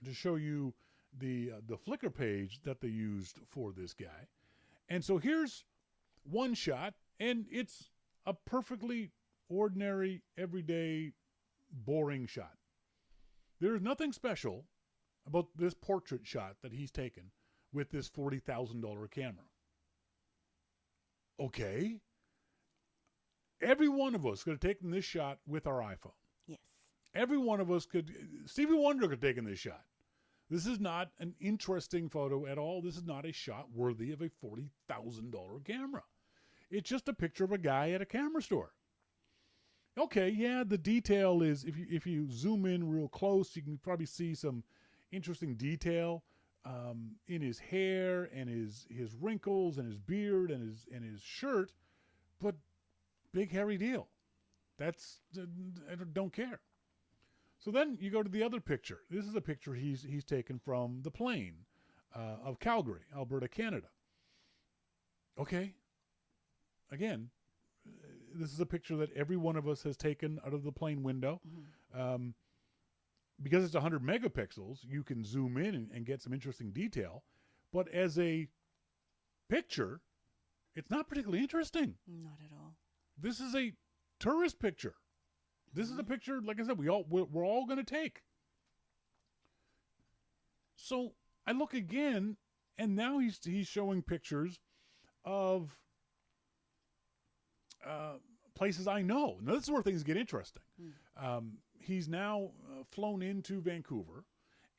Speaker 1: to show you the Flickr page that they used for this guy. And so here's one shot, and it's a perfectly ordinary, everyday, boring shot. There's nothing special about this portrait shot that he's taken with this $40,000 camera. Okay. Every one of us could have taken this shot with our iPhone.
Speaker 2: Yes.
Speaker 1: Every one of us could. Stevie Wonder could have taken this shot. This is not an interesting photo at all. This is not a shot worthy of a $40,000 camera. It's just a picture of a guy at a camera store. Okay, yeah, the detail is, if you zoom in real close, you can probably see some interesting detail in his hair and his wrinkles and his beard and his shirt, but big hairy deal. I don't care. So then you go to the other picture. This is a picture he's taken from the plane of Calgary, Alberta, Canada. Okay. Again, this is a picture that every one of us has taken out of the plane window. Mm-hmm. Because it's 100 megapixels, you can zoom in and get some interesting detail. But as a picture, it's not particularly interesting.
Speaker 2: Not at all.
Speaker 1: This is a tourist picture. This is a picture, like I said, we're all going to take. So I look again, and now he's showing pictures of places I know. Now this is where things get interesting. He's now flown into Vancouver,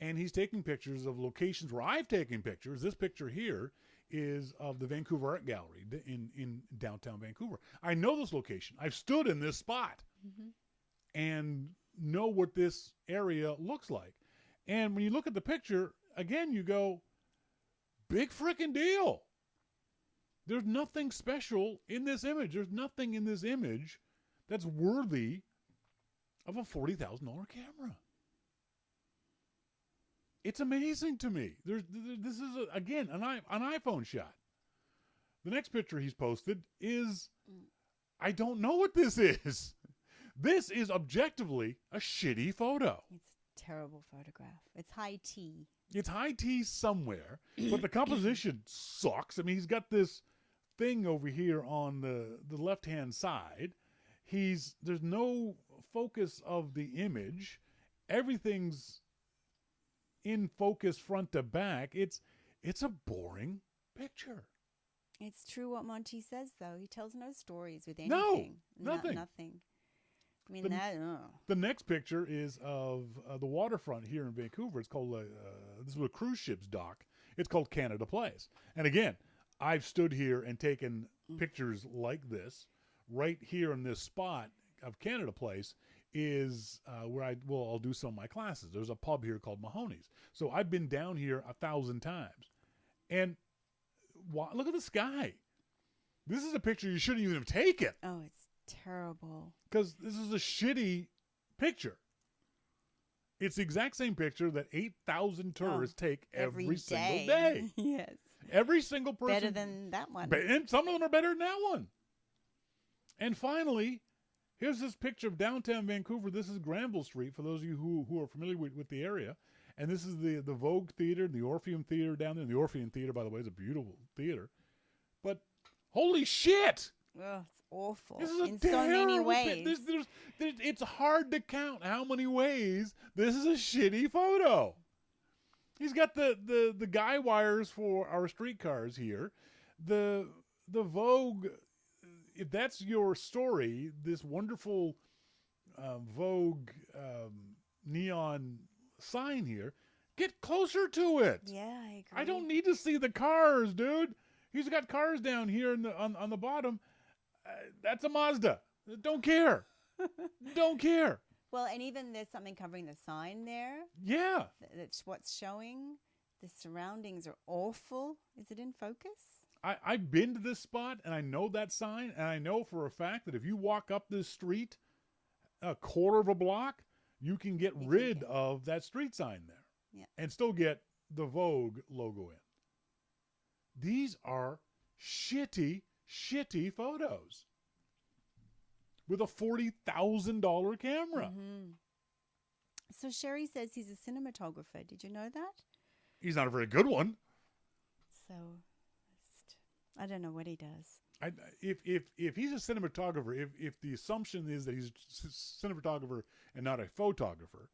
Speaker 1: and he's taking pictures of locations where I've taken pictures. This picture here is of the Vancouver Art Gallery in downtown Vancouver. I know this location. I've stood in this spot. Mm-hmm. And know what this area looks like. And when you look at the picture, again, you go, big freaking deal. There's nothing special in this image. There's nothing in this image that's worthy of a $40,000 camera. It's amazing to me. This is, again, an iPhone shot. The next picture he's posted is, I don't know what this is. This is objectively a shitty photo.
Speaker 2: It's a terrible photograph. It's high tea.
Speaker 1: It's high tea somewhere, but the composition sucks. I mean, he's got this thing over here on the left-hand side. There's no focus of the image. Everything's in focus front to back. It's a boring picture.
Speaker 2: It's true what Monty says, though. He tells no stories with anything.
Speaker 1: No, nothing.
Speaker 2: Nothing. I mean,
Speaker 1: the next picture is of the waterfront here in Vancouver. It's called, this is a cruise ship's dock. It's called Canada Place. And again, I've stood here and taken pictures like this. Right here in this spot of Canada Place is where I'll do some of my classes. There's a pub here called Mahoney's. So I've been down here 1,000 times. And look at the sky. This is a picture you shouldn't even have taken.
Speaker 2: Oh, it's terrible.
Speaker 1: Because this is a shitty picture. It's the exact same picture that 8,000 tourists take every single day.
Speaker 2: Yes.
Speaker 1: Every single person.
Speaker 2: Better than that one.
Speaker 1: And some of them are better than that one. And finally, here's this picture of downtown Vancouver. This is Granville Street, for those of you who are familiar with the area. And this is the Vogue Theater, the Orpheum Theater down there. And the Orpheum Theater, by the way, is a beautiful theater. But holy shit!
Speaker 2: Oh, it's awful
Speaker 1: This is a
Speaker 2: in so many
Speaker 1: terrible
Speaker 2: ways.
Speaker 1: It's hard to count how many ways this is a shitty photo. He's got the guy wires for our streetcars here. The Vogue, if that's your story, this wonderful Vogue neon sign here, get closer to it.
Speaker 2: Yeah, I agree.
Speaker 1: I don't need to see the cars, dude. He's got cars down here on the bottom. That's a Mazda. Don't care. Don't care.
Speaker 2: Well, and even there's something covering the sign there.
Speaker 1: Yeah.
Speaker 2: That's what's showing. The surroundings are awful. Is it in focus?
Speaker 1: I've been to this spot, and I know that sign, and I know for a fact that if you walk up this street a quarter of a block, you can get rid of that street sign there.
Speaker 2: Yeah.
Speaker 1: And still get the Vogue logo in. These are shitty photos with a $40,000 camera.
Speaker 2: Mm-hmm. So Sherry says he's a cinematographer. Did you know that?
Speaker 1: He's not a very good one.
Speaker 2: So I don't know what he does.
Speaker 1: If he's a cinematographer, if the assumption is that he's a cinematographer and not a photographer,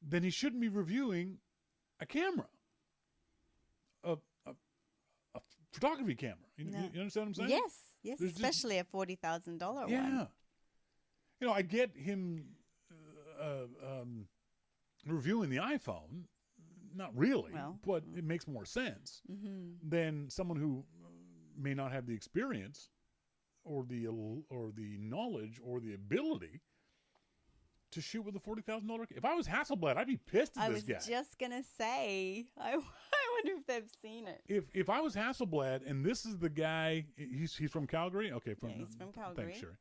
Speaker 1: then he shouldn't be reviewing a camera, a photography camera. You understand what I'm saying?
Speaker 2: Yes,
Speaker 1: There's
Speaker 2: especially a $40,000 one.
Speaker 1: Yeah. You know, I get him reviewing the iPhone. Not really, but it makes more sense than someone who may not have the experience or the knowledge or the ability to shoot with a $40,000. If I was Hasselblad, I'd be pissed at this guy.
Speaker 2: I was just gonna say, I wonder if they've seen it.
Speaker 1: If I was Hasselblad and this is the guy, he's from Calgary. Okay,
Speaker 2: he's from Calgary.
Speaker 1: Thanks, Sherry.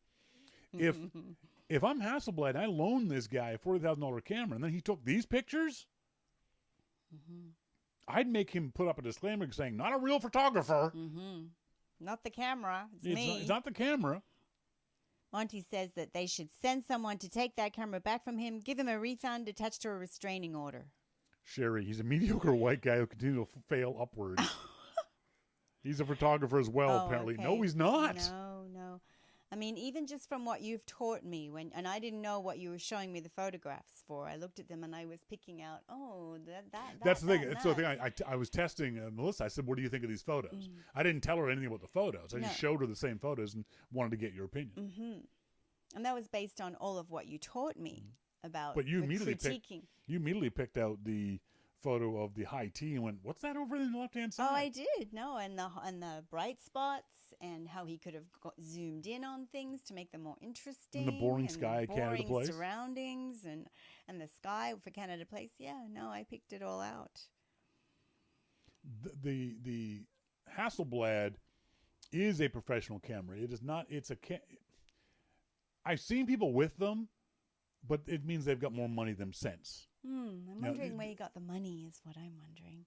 Speaker 1: If I'm Hasselblad, and I loaned this guy a $40,000 camera, and then he took these pictures, I'd make him put up a disclaimer saying, "Not a real photographer."
Speaker 2: Not the camera. It's me.
Speaker 1: It's not the camera.
Speaker 2: Monty says that they should send someone to take that camera back from him, give him a refund attached to a restraining order.
Speaker 1: Sherry, he's a mediocre white guy who continues to fail upwards. He's a photographer as well, apparently.
Speaker 2: Okay.
Speaker 1: No, he's not.
Speaker 2: No. I mean, even just from what you've taught me, and I didn't know what you were showing me the photographs for. I looked at them and I was picking out,
Speaker 1: That's the thing. That's the thing. I was testing Melissa. I said, "What do you think of these photos?" I didn't tell her anything about the photos. I just showed her the same photos and wanted to get your opinion.
Speaker 2: And that was based on all of what you taught me about.
Speaker 1: But you immediately
Speaker 2: critiquing.
Speaker 1: picked out the photo of the high T and went, "What's that over in the left-hand side?"
Speaker 2: Oh, I did. No, and the bright spots and how he could have zoomed in on things to make them more interesting.
Speaker 1: And the boring sky, Canada Place.
Speaker 2: Surroundings and the sky for Canada Place. Yeah, no, I picked it all out.
Speaker 1: The Hasselblad is a professional camera. It is not. I've seen people with them, but it means they've got more money than sense.
Speaker 2: I'm wondering where you got the money is what I'm wondering.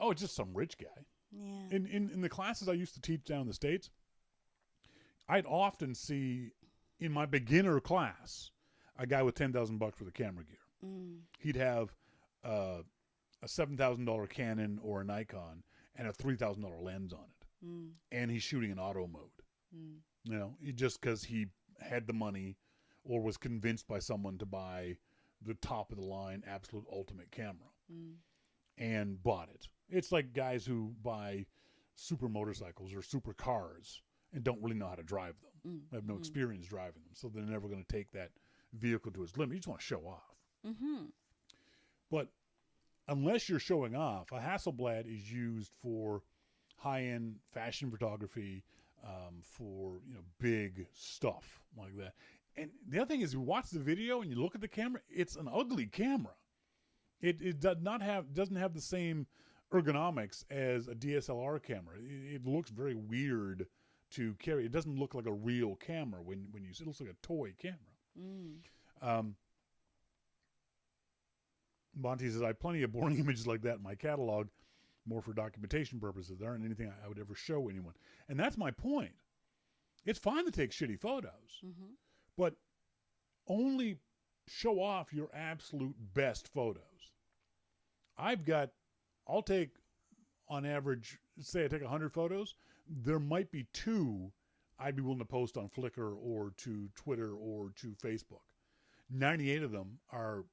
Speaker 1: Oh, it's just some rich guy.
Speaker 2: Yeah.
Speaker 1: In the classes I used to teach down in the States, I'd often see in my beginner class a guy with $10,000 worth of camera gear. He'd have a $7,000 Canon or a Nikon and a $3,000 lens on it, and he's shooting in auto mode. You know, just because he had the money or was convinced by someone to buy the top of the line absolute ultimate camera and bought it. It's like guys who buy super motorcycles or super cars and don't really know how to drive them. Have no experience driving them, so they're never going to take that vehicle to its limit. You just want to show off. But unless you're showing off, a Hasselblad is used for high-end fashion photography, for big stuff like that. And the other thing is, you watch the video and you look at the camera, it's an ugly camera. It doesn't have the same ergonomics as a DSLR camera. It looks very weird to carry. It doesn't look like a real camera when you see it. It looks like a toy camera. Monty says, "I have plenty of boring images like that in my catalog, more for documentation purposes. There aren't anything I would ever show anyone." And that's my point. It's fine to take shitty photos, but only show off your absolute best photos. I'll take, on average, say I take 100 photos, there might be 2 I'd be willing to post on Flickr or to Twitter or to Facebook. 98 of them are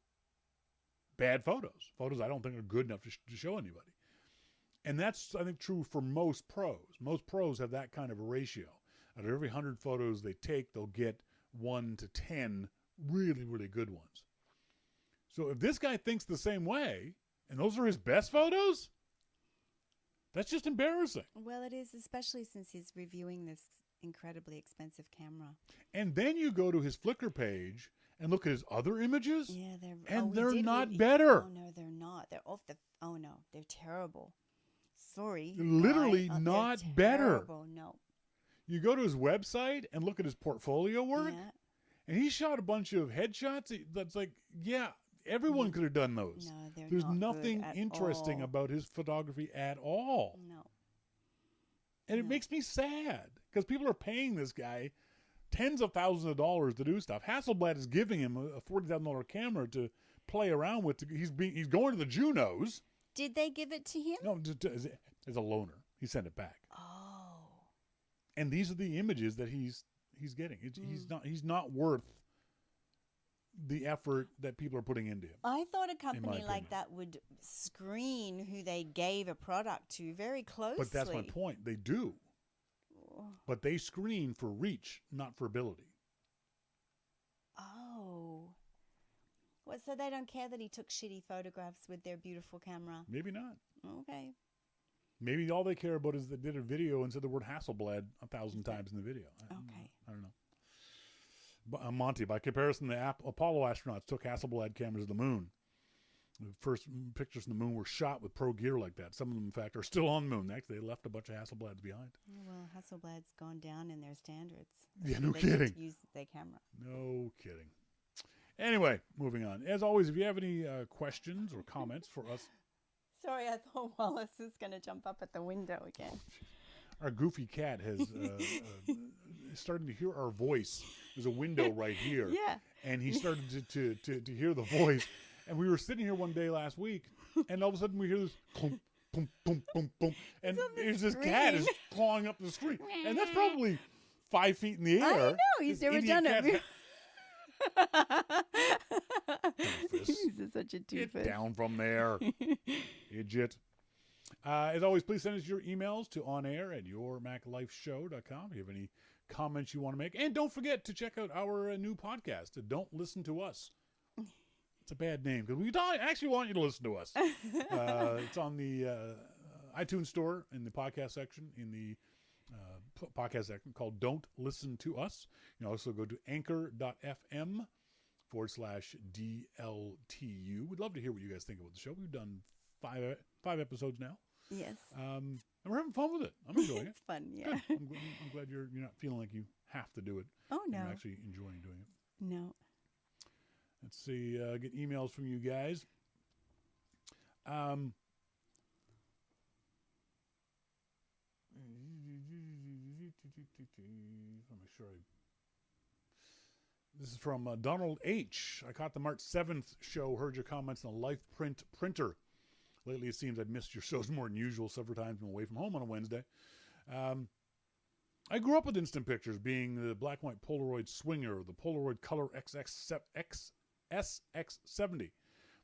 Speaker 1: bad photos. Photos I don't think are good enough to show anybody. And that's, I think, true for most pros. Most pros have that kind of a ratio. Out of every 100 photos they take, they'll get 1 to 10 really, really good ones. So if this guy thinks the same way, and those are his best photos, that's just embarrassing.
Speaker 2: Well, it is, especially since he's reviewing this incredibly expensive camera.
Speaker 1: And then you go to his Flickr page and look at his other images,
Speaker 2: Yeah,
Speaker 1: they're not better.
Speaker 2: Oh no, they're not. They're off the. Oh no, they're terrible. Sorry,
Speaker 1: Literally not better.
Speaker 2: Terrible. No.
Speaker 1: You go to his website and look at his portfolio work,
Speaker 2: Yeah.
Speaker 1: and he shot a bunch of headshots. That's like, yeah, everyone could have done those.
Speaker 2: No, they're
Speaker 1: There's
Speaker 2: not
Speaker 1: nothing
Speaker 2: good at
Speaker 1: interesting
Speaker 2: all.
Speaker 1: about his photography at all.
Speaker 2: No.
Speaker 1: And it
Speaker 2: No.
Speaker 1: makes me sad because people are paying this guy tens of thousands of dollars to do stuff. Hasselblad is giving him a $40,000 camera to play around with. He's going to the Junos.
Speaker 2: Did they give it to him?
Speaker 1: No, as a loaner. He sent it back.
Speaker 2: Oh.
Speaker 1: And these are the images that he's getting. He's not worth the effort that people are putting into him.
Speaker 2: I thought a
Speaker 1: my
Speaker 2: company
Speaker 1: opinion.
Speaker 2: like that would screen who they gave a product to very closely.
Speaker 1: But that's my point. They do. But they screen for reach, not for ability.
Speaker 2: Oh. Well, so they don't care that he took shitty photographs with their beautiful camera.
Speaker 1: Maybe not.
Speaker 2: Okay.
Speaker 1: Maybe all they care about is they did a video and said the word Hasselblad 1,000 times in the video.
Speaker 2: Okay.
Speaker 1: I don't know. But, Monty, by comparison, the Apollo astronauts took Hasselblad cameras to the moon. The first pictures from the moon were shot with pro gear like that. Some of them, in fact, are still on the moon. Actually, they left a bunch of Hasselblads behind.
Speaker 2: Well, Hasselblad's gone down in their standards.
Speaker 1: Yeah, no
Speaker 2: They get to
Speaker 1: kidding.
Speaker 2: use their camera.
Speaker 1: No kidding. Anyway, moving on. As always, if you have any questions or comments for us,
Speaker 2: Sorry, I thought Wallace was going to jump up at the window again.
Speaker 1: our goofy cat has started to hear our voice. There's a window right here.
Speaker 2: Yeah.
Speaker 1: And he started to hear the voice. And we were sitting here one day last week, and all of a sudden we hear this boom, boom, boom, boom, boom. And there's this cat is clawing up the screen. And that's probably 5 feet in the air.
Speaker 2: I know, he's
Speaker 1: This
Speaker 2: never
Speaker 1: idiot
Speaker 2: done it.
Speaker 1: cat's-
Speaker 2: He's such a
Speaker 1: Get
Speaker 2: doofus.
Speaker 1: down from there, idiot. As always, please send us your emails to onair@yourmaclifeshow.com if you have any comments you want to make. And don't forget to check out our new podcast, Don't Listen to Us. It's a bad name because we don't actually want you to listen to us. It's on the iTunes store in the podcast section, podcast section called Don't Listen to Us. You can also go to anchor.fm/DLTU. We'd love to hear what you guys think about the show. We've done five episodes now.
Speaker 2: Yes.
Speaker 1: And we're having fun with it. I'm enjoying it.
Speaker 2: It's fun, yeah.
Speaker 1: Good. I'm glad you're not feeling like you have to do it.
Speaker 2: Oh, no.
Speaker 1: You're actually enjoying doing it.
Speaker 2: No.
Speaker 1: Let's see. Get emails from you guys. Make sure This is from Donald H. I caught the March 7th show. Heard your comments on the Life Print printer. Lately, it seems I've missed your shows more than usual. Several times I'm away from home on a Wednesday. I grew up with instant pictures, being the black and white Polaroid Swinger, the Polaroid Color SX70.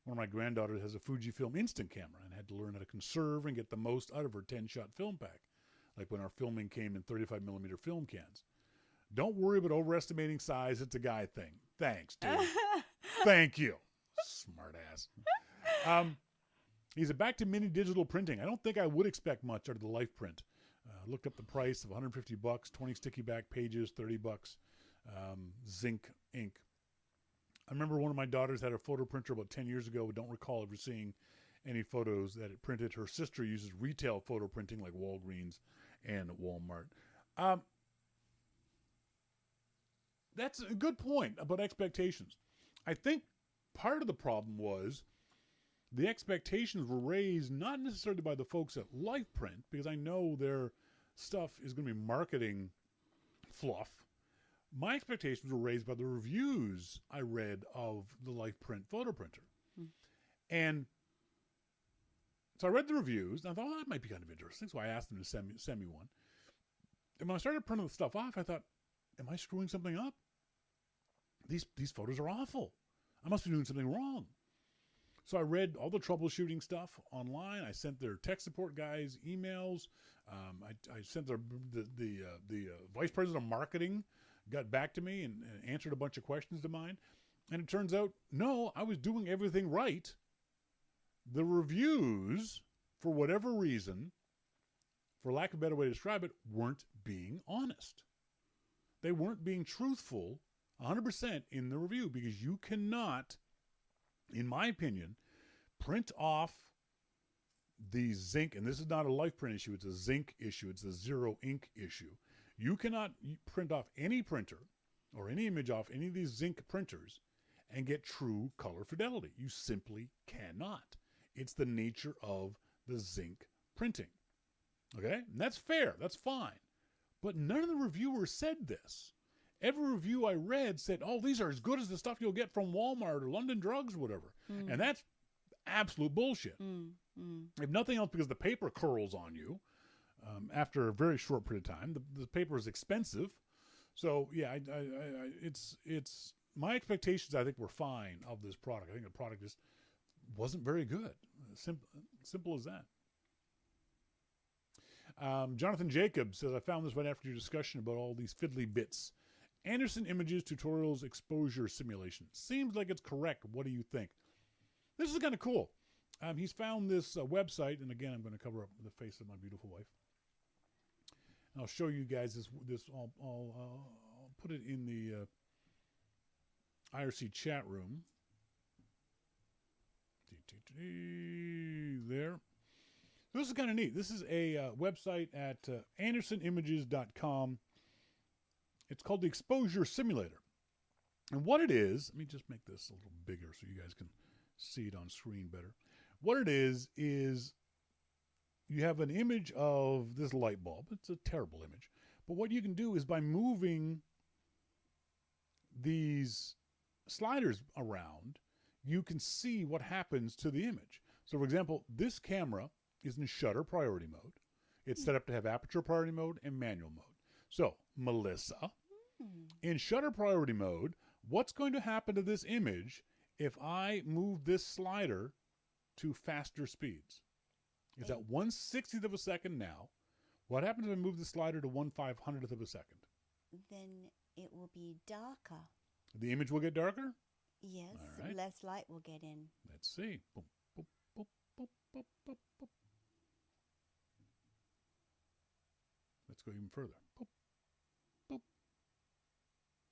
Speaker 1: One of my granddaughters has a Fujifilm instant camera and had to learn how to conserve and get the most out of her 10-shot film pack, like when our filming came in 35mm film cans. Don't worry about overestimating size. It's a guy thing. Thanks, dude. Thank you. Smart ass. He's back to mini digital printing. I don't think I would expect much out of the Life Print. Looked up the price of $150, 20 sticky back pages, $30, zinc ink. I remember one of my daughters had a photo printer about 10 years ago. I don't recall ever seeing any photos that it printed. Her sister uses retail photo printing like Walgreens and Walmart. That's a good point about expectations. I think part of the problem was the expectations were raised not necessarily by the folks at Life Print, because I know their stuff is going to be marketing fluff. My expectations were raised by the reviews I read of the Life Print photo printer. And so I read the reviews, and I thought, that might be kind of interesting. So I asked them to send me one. And when I started printing the stuff off, I thought, am I screwing something up? These photos are awful. I must be doing something wrong. So I read all the troubleshooting stuff online. I sent their tech support guys emails. I sent the vice president of marketing got back to me and answered a bunch of questions of mine. And it turns out, no, I was doing everything right. The reviews, for whatever reason, for lack of a better way to describe it, weren't being honest. They weren't being truthful 100% in the review, because you cannot, in my opinion, print off the zinc, and this is not a life print issue, it's a zinc issue, it's a zero ink issue. You cannot print off any printer or any image off any of these zinc printers and get true color fidelity. You simply cannot. It's the nature of the zinc printing. Okay? And that's fair. That's fine. But none of the reviewers said this. Every review I read said, oh, these are as good as the stuff you'll get from Walmart or London Drugs or whatever. And that's absolute bullshit. If nothing else, because the paper curls on you after a very short period of time. The paper is expensive. So, yeah, it's my expectations, I think, were fine of this product. I think the product just wasn't very good. Simple as that. Jonathan Jacobs says, I found this right after your discussion about all these fiddly bits. Anderson Images Tutorials Exposure Simulation. Seems like it's correct. What do you think? This is kind of cool. He's found this website, and again, I'm going to cover up the face of my beautiful wife. And I'll show you guys this. I'll put it in the IRC chat room. There. So this is kind of neat. This is a website at andersonimages.com. It's called the Exposure Simulator. And what it is, let me just make this a little bigger so you guys can see it on screen better. What it is you have an image of this light bulb. It's a terrible image. But what you can do is by moving these sliders around, you can see what happens to the image. So, for example, this camera is in shutter priority mode. It's set up to have aperture priority mode and manual mode. So, Melissa, in shutter priority mode, what's going to happen to this image if I move this slider to faster speeds? It's at 1/60th of a second now. What happens if I move the slider to 1/500th of a second?
Speaker 2: Then it will be darker.
Speaker 1: The image will get darker?
Speaker 2: Yes,
Speaker 1: All right.
Speaker 2: less light will get in.
Speaker 1: Let's see. Boop, boop, boop, boop, boop, boop, boop. Let's go even further. Boop, boop.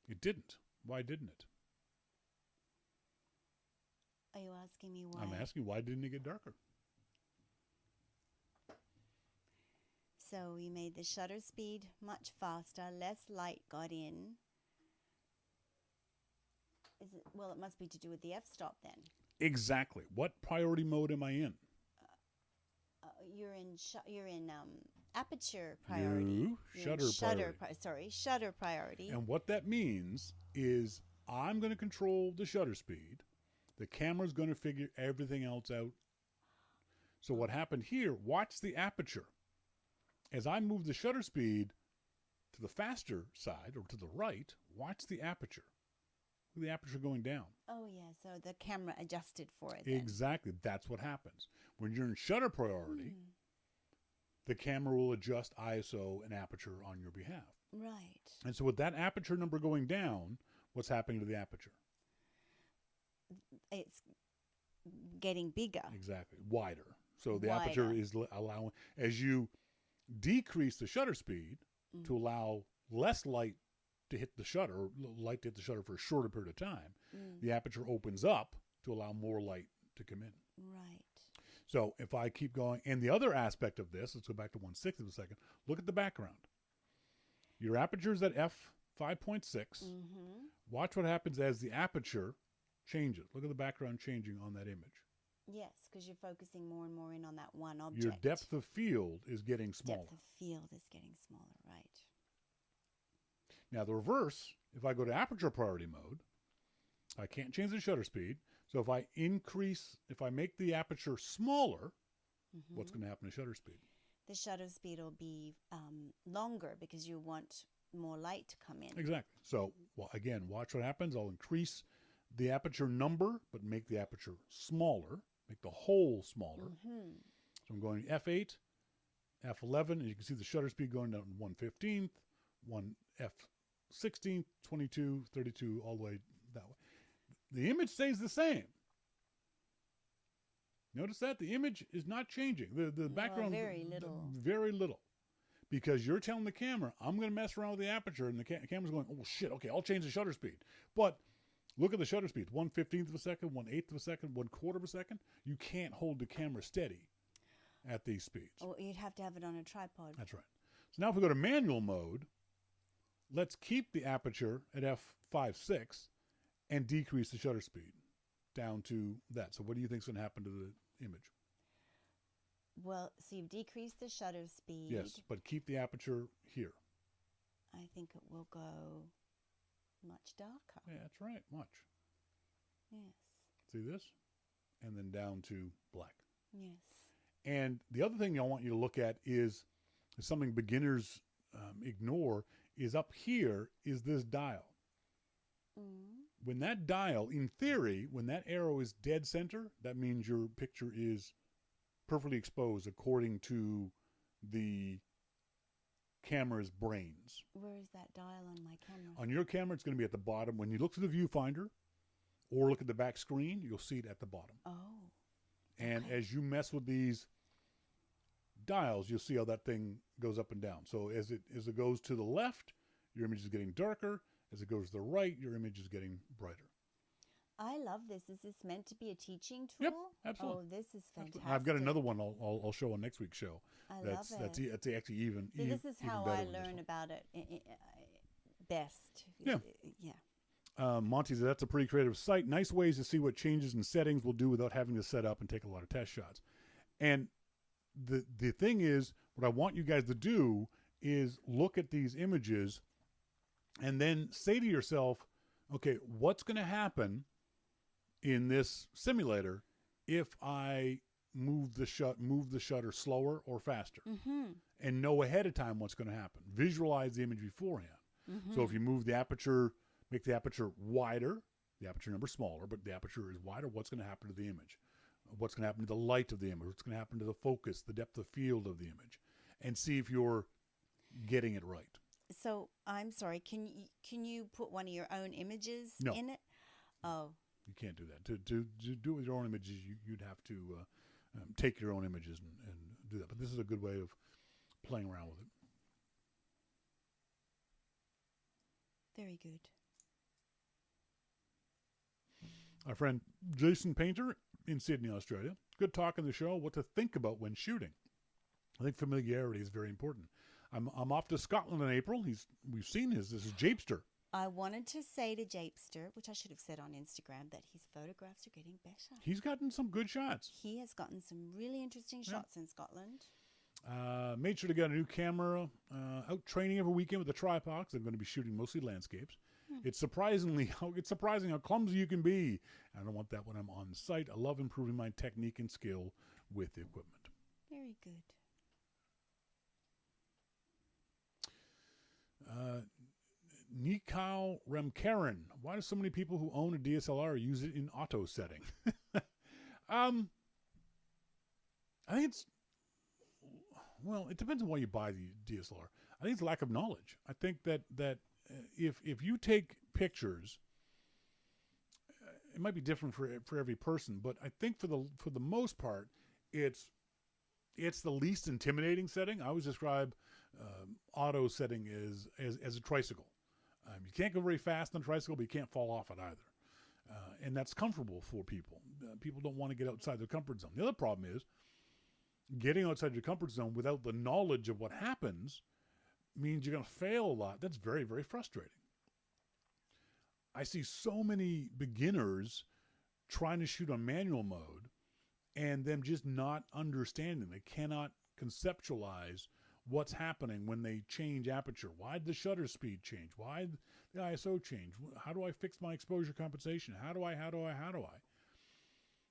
Speaker 1: It didn't. Why didn't it?
Speaker 2: Are you asking me why?
Speaker 1: I'm asking, why didn't it get darker?
Speaker 2: So we made the shutter speed much faster, less light got in. Well, it must be to do with the f-stop then.
Speaker 1: Exactly. What priority mode am I in?
Speaker 2: You're in aperture priority.
Speaker 1: No,
Speaker 2: shutter priority.
Speaker 1: And what that means is I'm going to control the shutter speed. The camera's going to figure everything else out. So what happened here, watch the aperture. As I move the shutter speed to the faster side or to the right, watch the aperture. The aperture going down.
Speaker 2: Oh, yeah. So the camera adjusted for it then.
Speaker 1: Exactly. That's what happens. When you're in shutter priority, the camera will adjust ISO and aperture on your behalf.
Speaker 2: Right.
Speaker 1: And so with that aperture number going down, what's happening to the aperture?
Speaker 2: It's getting bigger.
Speaker 1: Exactly. Wider. So the aperture is allowing, as you decrease the shutter speed to allow less light to hit the shutter, light to hit the shutter for a shorter period of time, the aperture opens up to allow more light to come in.
Speaker 2: Right.
Speaker 1: So if I keep going, and the other aspect of this, let's go back to 1/6 of a second, look at the background. Your aperture is at f5.6. Watch what happens as the aperture changes. Look at the background changing on that image.
Speaker 2: Yes, because you're focusing more and more in on that one object.
Speaker 1: Your depth of field is getting smaller.
Speaker 2: Depth of field is getting smaller, right.
Speaker 1: Now the reverse, if I go to aperture priority mode, I can't change the shutter speed. So if I make the aperture smaller, what's going to happen to shutter speed?
Speaker 2: the shutter speed will be longer because you want more light to come in.
Speaker 1: Exactly. So, well, again, watch what happens. I'll increase the aperture number, but make the aperture smaller, make the hole smaller. So I'm going F8, F11, and you can see the shutter speed going down 1/15th, 1 F16th, 22, 32, all the way that way. The image stays the same. Notice that the image is not changing. The background,
Speaker 2: very little.
Speaker 1: Very little. Because you're telling the camera, I'm going to mess around with the aperture, and the camera's going, oh shit, okay, I'll change the shutter speed. But look at the shutter speeds, 1/15th of a second, 1/8 of a second, 1/4 of a second. You can't hold the camera steady at these speeds.
Speaker 2: Oh, you'd have to have it on a tripod.
Speaker 1: That's right. So now if we go to manual mode, let's keep the aperture at f5.6 and decrease the shutter speed down to that. So what do you think is going to happen to the image?
Speaker 2: Well, so you've decreased the shutter speed.
Speaker 1: Yes, but keep the aperture here.
Speaker 2: I think it will go much darker.
Speaker 1: Yeah, that's right, much.
Speaker 2: Yes.
Speaker 1: See this? And then down to black.
Speaker 2: Yes.
Speaker 1: And the other thing I want you to look at is something beginners ignore, is up here is this dial. When that dial, in theory, when that arrow is dead center, that means your picture is perfectly exposed according to the camera's brains.
Speaker 2: Where is that dial on my camera?
Speaker 1: On your camera, it's going to be at the bottom. When you look through the viewfinder or look at the back screen, you'll see it at the bottom.
Speaker 2: Oh.
Speaker 1: And
Speaker 2: okay.
Speaker 1: as you mess with these dials, you'll see how that thing goes up and down. So as it goes to the left, your image is getting darker. As it goes to the right, your image is getting brighter.
Speaker 2: I love this. Is this meant to be a teaching tool?
Speaker 1: Yep, absolutely.
Speaker 2: Oh, this is fantastic.
Speaker 1: Absolutely. I've got another one I'll show on next week's show.
Speaker 2: I love it.
Speaker 1: That's actually even.
Speaker 2: So this is how I learn about it best.
Speaker 1: Yeah.
Speaker 2: Yeah.
Speaker 1: Monty says that's a pretty creative site. Nice ways to see what changes in settings will do without having to set up and take a lot of test shots. And the thing is, what I want you guys to do is look at these images and then say to yourself, okay, what's going to happen in this simulator if I move the shutter slower or faster, and know ahead of time what's going to happen. Visualize the image beforehand. So if you move the aperture, make the aperture wider, the aperture number smaller, but the aperture is wider, what's going to happen to the image? What's going to happen to the light of the image? What's going to happen to the focus, the depth of field of the image? And see if you're getting it right.
Speaker 2: So I'm sorry. Can you put one of your own images in it? Oh,
Speaker 1: you can't do that. To do it with your own images, you'd have to take your own images and do that. But this is a good way of playing around with it.
Speaker 2: very good.
Speaker 1: Our friend Jason Painter in Sydney, Australia. Good talk on the show. What to think about when shooting. I think familiarity is very important. I'm off to Scotland in April. We've seen this. This is Japester.
Speaker 2: I wanted to say to Japester, which I should have said on Instagram, that his photographs are getting better.
Speaker 1: He's gotten some good shots.
Speaker 2: He has gotten some really interesting shots in Scotland.
Speaker 1: Made sure to get a new camera. Out training every weekend with the tripod, 'cause I'm going to be shooting mostly landscapes. It's surprising how clumsy you can be. I don't want that when I'm on site. I love improving my technique and skill with the equipment.
Speaker 2: Very good.
Speaker 1: Nikau Remkaren. Why do so many people who own a DSLR use it in auto setting? I think it's, well, it depends on why you buy the DSLR. I think it's lack of knowledge. I think that if you take pictures, it might be different for every person, but I think for the most part, it's the least intimidating setting. I always describe auto setting as a tricycle. You can't go very fast on a tricycle, but you can't fall off it either. And that's comfortable for people. People don't want to get outside their comfort zone. The other problem is getting outside your comfort zone without the knowledge of what happens means you're going to fail a lot. That's very, very frustrating. I see so many beginners trying to shoot on manual mode and them just not understanding. They cannot conceptualize what's happening when they change aperture. Why did the shutter speed change? Why did the ISO change? How do I fix my exposure compensation? How do I?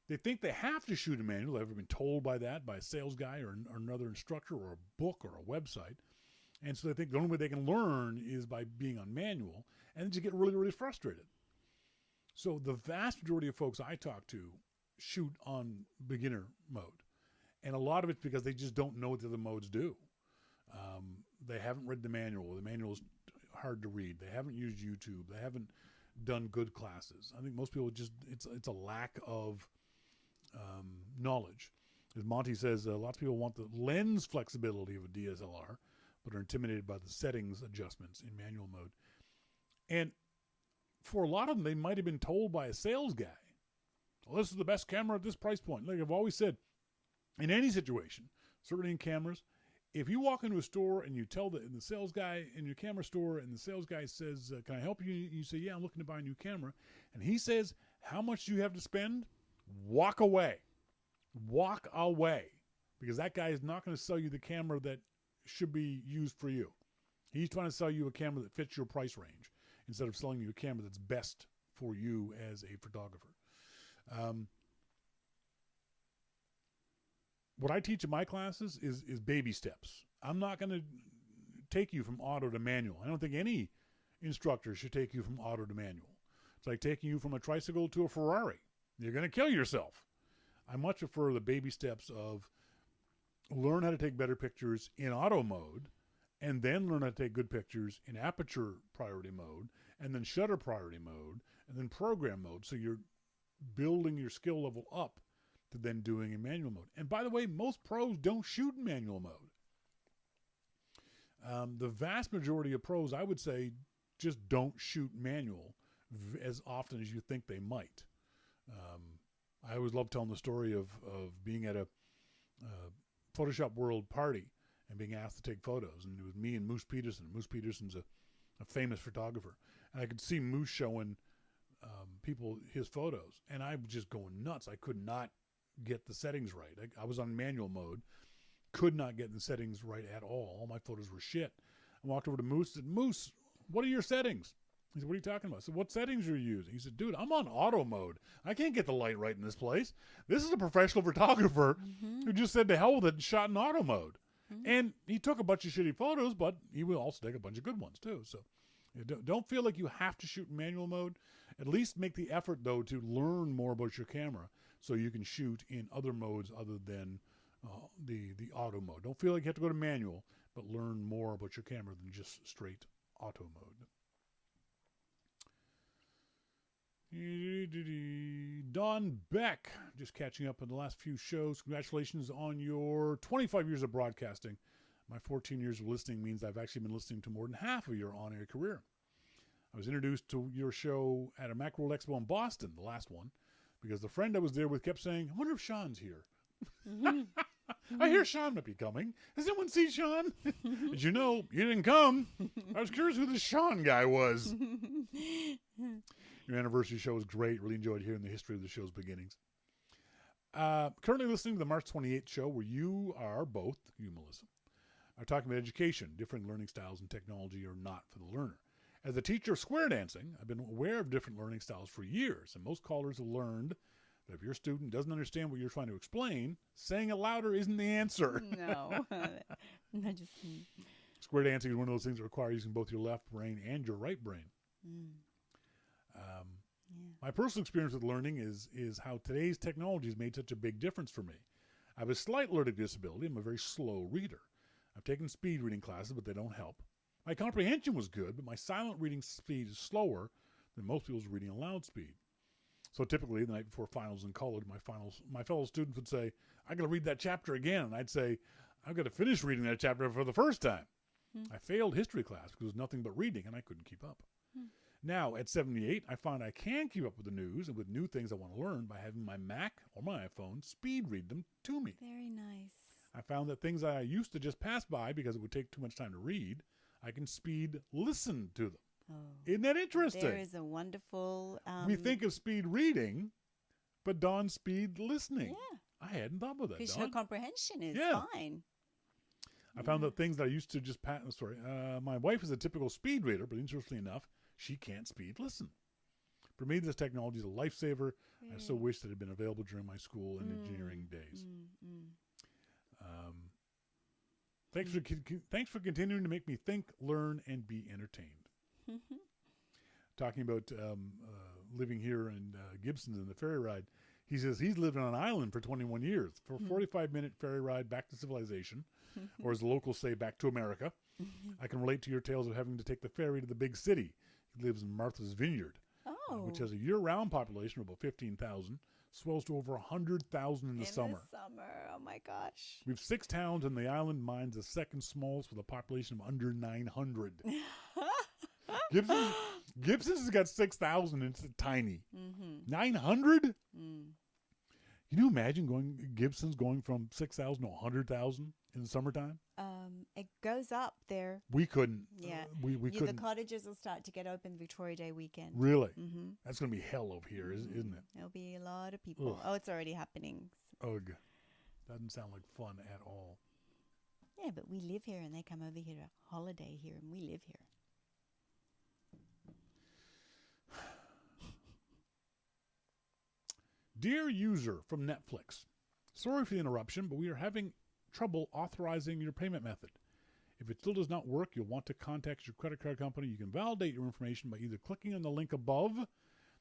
Speaker 1: They think they have to shoot in manual. They've ever been told by that by a sales guy or another instructor or a book or a website. And so they think the only way they can learn is by being on manual, and then just get really, really frustrated. So the vast majority of folks I talk to shoot on beginner mode. And a lot of it's because they just don't know what the other modes do. They haven't read the manual. The manual is hard to read. They haven't used YouTube. They haven't done good classes. I think most people it's a lack of knowledge. As Monty says, lots of people want the lens flexibility of a DSLR, but are intimidated by the settings adjustments in manual mode. And for a lot of them, they might have been told by a sales guy, well, this is the best camera at this price point. Like I've always said, in any situation, certainly in cameras, if you walk into a store and you tell the sales guy in your camera store and the sales guy says, can I help you? You say, yeah, I'm looking to buy a new camera. And he says, how much do you have to spend? Walk away. Walk away. Because that guy is not going to sell you the camera that should be used for you. He's trying to sell you a camera that fits your price range instead of selling you a camera that's best for you as a photographer. What I teach in my classes is baby steps. I'm not going to take you from auto to manual. I don't think any instructor should take you from auto to manual. It's like taking you from a tricycle to a Ferrari. You're going to kill yourself. I much prefer the baby steps of learn how to take better pictures in auto mode, and then learn how to take good pictures in aperture priority mode, and then shutter priority mode, and then program mode. So you're building your skill level up to then doing in manual mode. And by the way, most pros don't shoot in manual mode. The vast majority of pros, I would say, just don't shoot manual as often as you think they might. I always love telling the story of being at a Photoshop World party and being asked to take photos. And it was me and Moose Peterson. Moose Peterson's a famous photographer. And I could see Moose showing people his photos. And I was just going nuts. I could not get the settings right. I was on manual mode. Could not get the settings right at all. All my photos were shit. I walked over to Moose and said, Moose, what are your settings? He said, what are you talking about? I said, what settings are you using? He said, dude, I'm on auto mode. I can't get the light right in this place. This is a professional photographer who just said to hell with it and shot in auto mode. And he took a bunch of shitty photos, but he will also take a bunch of good ones too. So don't feel like you have to shoot in manual mode. At least make the effort, though, to learn more about your camera so you can shoot in other modes other than the auto mode. Don't feel like you have to go to manual, but learn more about your camera than just straight auto mode. Don Beck, just catching up on the last few shows. Congratulations on your 25 years of broadcasting. My 14 years of listening means I've actually been listening to more than half of your on-air career. I was introduced to your show at a Macworld Expo in Boston, the last one, because the friend I was there with kept saying, I wonder if Shawn's here. I hear Shawn might be coming. Has anyone seen Shawn? As you know, you didn't come. I was curious who this Shawn guy was. Your anniversary show was great. Really enjoyed hearing the history of the show's beginnings. Currently listening to the March 28th show where you are both, you Melissa, are talking about education. Different learning styles and technology are not for the learner. As a teacher of square dancing, I've been aware of different learning styles for years, and most callers have learned that if your student doesn't understand what you're trying to explain, saying it louder isn't the answer.
Speaker 2: No.
Speaker 1: Square dancing is one of those things that requires using both your left brain and your right brain. My personal experience with learning is how today's technology has made such a big difference for me. I have a slight learning disability. I'm a very slow reader. I've taken speed reading classes, but they don't help. My comprehension was good, but my silent reading speed is slower than most people's reading aloud speed. So typically, the night before finals in college, my fellow students would say, I got to read that chapter again. And I'd say, I've got to finish reading that chapter for the first time. I failed history class because it was nothing but reading, and I couldn't keep up. Now, at 78, I find I can keep up with the news and with new things I want to learn by having my Mac or my iPhone speed read them to me.
Speaker 2: Very nice.
Speaker 1: I found that things I used to just pass by because it would take too much time to read, I can speed listen to them.
Speaker 2: Oh,
Speaker 1: isn't that interesting?
Speaker 2: there is a wonderful...
Speaker 1: we think of speed reading, but Dawn's speed listening.
Speaker 2: Yeah.
Speaker 1: I hadn't thought about that,
Speaker 2: Because
Speaker 1: Dawn.
Speaker 2: her comprehension is fine.
Speaker 1: I found that things that I used to just pass... my wife is a typical speed reader, but interestingly enough, she can't speed listen. For me, this technology is a lifesaver. I so wish that it had been available during my school and engineering days. Thanks for continuing to make me think, learn, and be entertained. Talking about living here in Gibson's in the ferry ride, he says he's lived on an island for 21 years. For a 45-minute ferry ride back to civilization, or as the locals say, back to America. I can relate to your tales of having to take the ferry to the big city. He lives in Martha's Vineyard, which has a year-round population of about 15,000, swells to over 100,000 in the summer.
Speaker 2: Oh my gosh.
Speaker 1: We have 6 towns, and the island mine's the second smallest with a population of under 900. Gibson's has got 6,000, and it's tiny. 900? Can you imagine Gibson's going from 6,000 to 100,000 in the summertime?
Speaker 2: It goes up there.
Speaker 1: We couldn't.
Speaker 2: Yeah.
Speaker 1: We couldn't.
Speaker 2: The cottages will start to get open Victoria Day weekend.
Speaker 1: Really? That's going to be hell over here, isn't it?
Speaker 2: There'll be a lot of people. Oh, it's already happening.
Speaker 1: Ugh. Doesn't sound like fun at all.
Speaker 2: Yeah, but we live here, and they come over here to holiday here, and we live here.
Speaker 1: Dear user from Netflix, sorry for the interruption, but we are having trouble authorizing your payment method. If it still does not work, you'll want to contact your credit card company. You can validate your information by either clicking on the link above.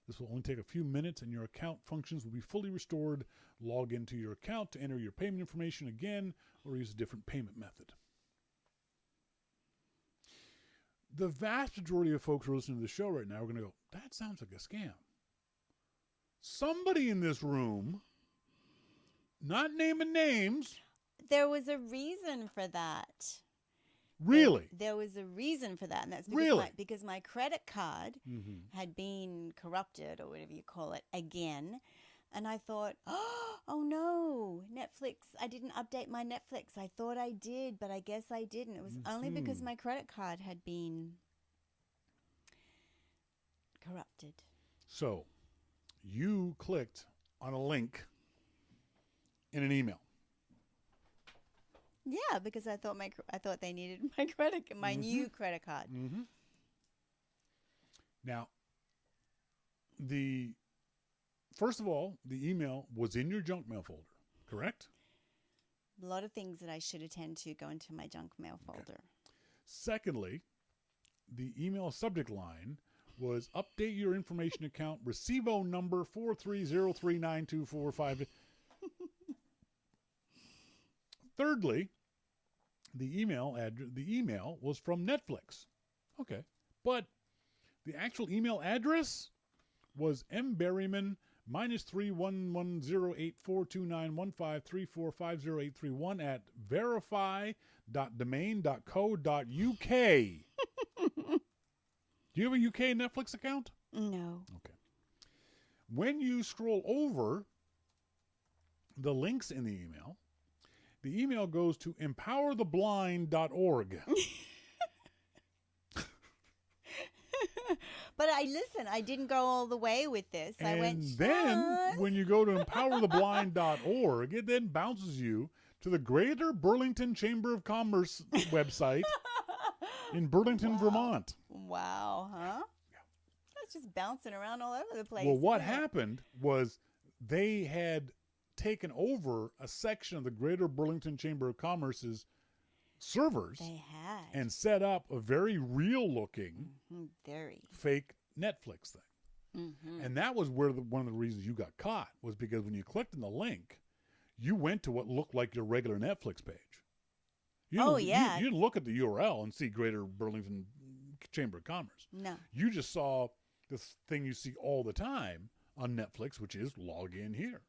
Speaker 1: This will only take a few minutes, and your account functions will be fully restored. Log into your account to enter your payment information again, or use a different payment method. The vast majority of folks who are listening to the show right now are going to go, that sounds like a scam. Somebody in this room, not naming names.
Speaker 2: There was a reason for that.
Speaker 1: Really?
Speaker 2: There was a reason for that. And that's because my credit card had been corrupted, or whatever you call it, again. And I thought, oh no, Netflix. I didn't update my Netflix. I thought I did, but I guess I didn't. It was only because my credit card had been corrupted.
Speaker 1: So, you clicked on a link in an email.
Speaker 2: Yeah, because I thought they needed my new credit card.
Speaker 1: Now, first of all, the email was in your junk mail folder, correct?
Speaker 2: A lot of things that I should attend to go into my junk mail folder.
Speaker 1: Okay. Secondly, the email subject line was update your information account, Recibo number 430392455. Thirdly, the email was from Netflix. Okay. But the actual email address was mberryman -31108429153450831 at verify.domain.co.uk. Do you have a UK Netflix account?
Speaker 2: No.
Speaker 1: Okay. When you scroll over the links in the email goes to empowertheblind.org.
Speaker 2: But I didn't go all the way with this.
Speaker 1: And
Speaker 2: I went,
Speaker 1: then when you go to empowertheblind.org, it then bounces you to the Greater Burlington Chamber of Commerce website in Burlington, Vermont.
Speaker 2: Wow, huh?
Speaker 1: Yeah.
Speaker 2: That's just bouncing around all over the place.
Speaker 1: Well, what happened was they had taken over a section of the Greater Burlington Chamber of Commerce's servers.
Speaker 2: They had.
Speaker 1: And set up a very real-looking fake Netflix thing. And that was where one of the reasons you got caught was because when you clicked on the link, you went to what looked like your regular Netflix page. You didn't look at the URL and see Greater Burlington Chamber of Commerce.
Speaker 2: No.
Speaker 1: You just saw this thing you see all the time on Netflix, which is log in here.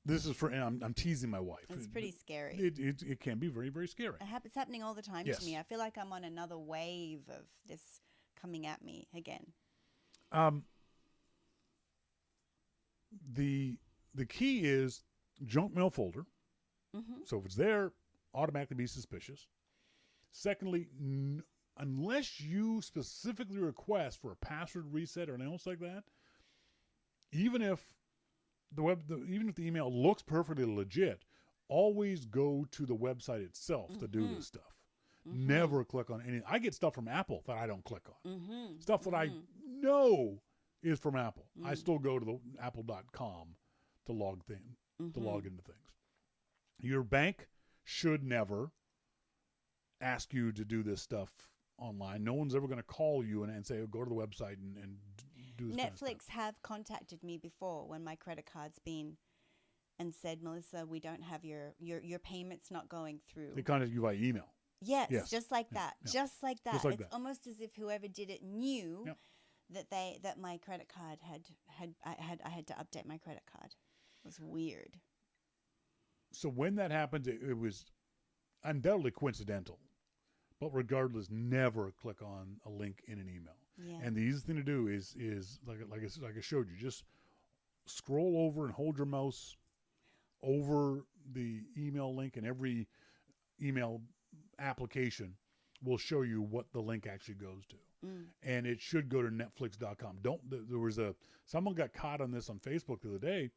Speaker 1: This is and I'm teasing my wife.
Speaker 2: It's pretty scary.
Speaker 1: It can be very, very scary.
Speaker 2: It's happening all the time to me. I feel like I'm on another wave of this coming at me again.
Speaker 1: The key is junk mail folder. So if it's there, automatically be suspicious. Secondly, unless you specifically request for a password reset or anything else like that, even if the email looks perfectly legit, always go to the website itself to do this stuff. Never click on any. I get stuff from Apple that I don't click on.
Speaker 2: Mm-hmm.
Speaker 1: Stuff that I know is from Apple. I still go to the apple.com to log into things. Your bank should never ask you to do this stuff online. No one's ever going to call you and say, oh, go to the website and do this.
Speaker 2: Netflix have contacted me before when my credit card's been and said, Melissa, we don't have your payment's not going through.
Speaker 1: They contact you by email.
Speaker 2: Yes, just like that.
Speaker 1: Yeah.
Speaker 2: Just like that.
Speaker 1: Just like
Speaker 2: it's
Speaker 1: that.
Speaker 2: almost as if whoever did it knew
Speaker 1: Yep.
Speaker 2: that my credit card I had to update my credit card. It was weird.
Speaker 1: So when that happened, it was undoubtedly coincidental. But regardless, never click on a link in an email.
Speaker 2: Yeah.
Speaker 1: And the easiest thing to do is like I showed you, just scroll over and hold your mouse over the email link, and every email application will show you what the link actually goes to. And it should go to netflix.com. Someone got caught on this on Facebook the other day.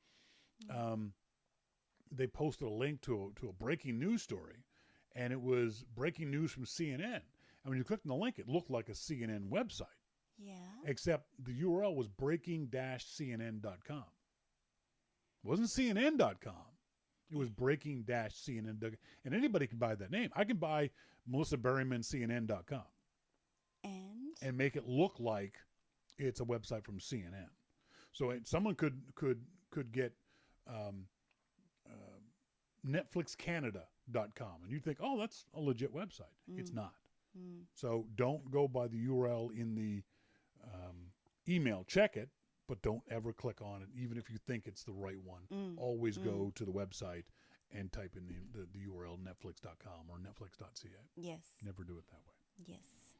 Speaker 1: They posted a link to a breaking news story, and it was breaking news from CNN. And when you clicked on the link, it looked like a CNN website.
Speaker 2: Yeah.
Speaker 1: Except the URL was breaking-cnn.com. It wasn't CNN.com. It was breaking-cnn.com. And anybody can buy that name. I can buy melissaberrymancnn.com. And make it look like it's a website from CNN. So someone could get netflixcanada.com, and you'd think, oh, that's a legit website. It's not. So don't go by the URL in the email. Check it, but don't ever click on it, even if you think it's the right one. Always go to the website and type in the URL netflix.com or netflix.ca.
Speaker 2: Yes.
Speaker 1: Never do it that way.
Speaker 2: Yes.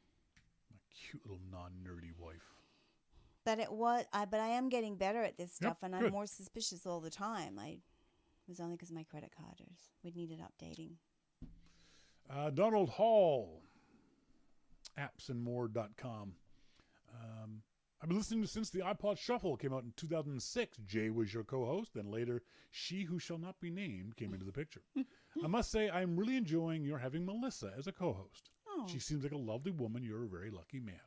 Speaker 1: My cute little non-nerdy wife.
Speaker 2: But but I am getting better at this stuff, and I'm
Speaker 1: good.
Speaker 2: more suspicious all the time. It was only because my credit card needed updating.
Speaker 1: Donald Hall, appsandmore.com. I've been listening since the iPod Shuffle came out in 2006. Jay was your co-host. Then later, She Who Shall Not Be Named came into the picture. I must say, I'm really enjoying your having Melissa as a co-host.
Speaker 2: Oh.
Speaker 1: She seems like a lovely woman. You're a very lucky man.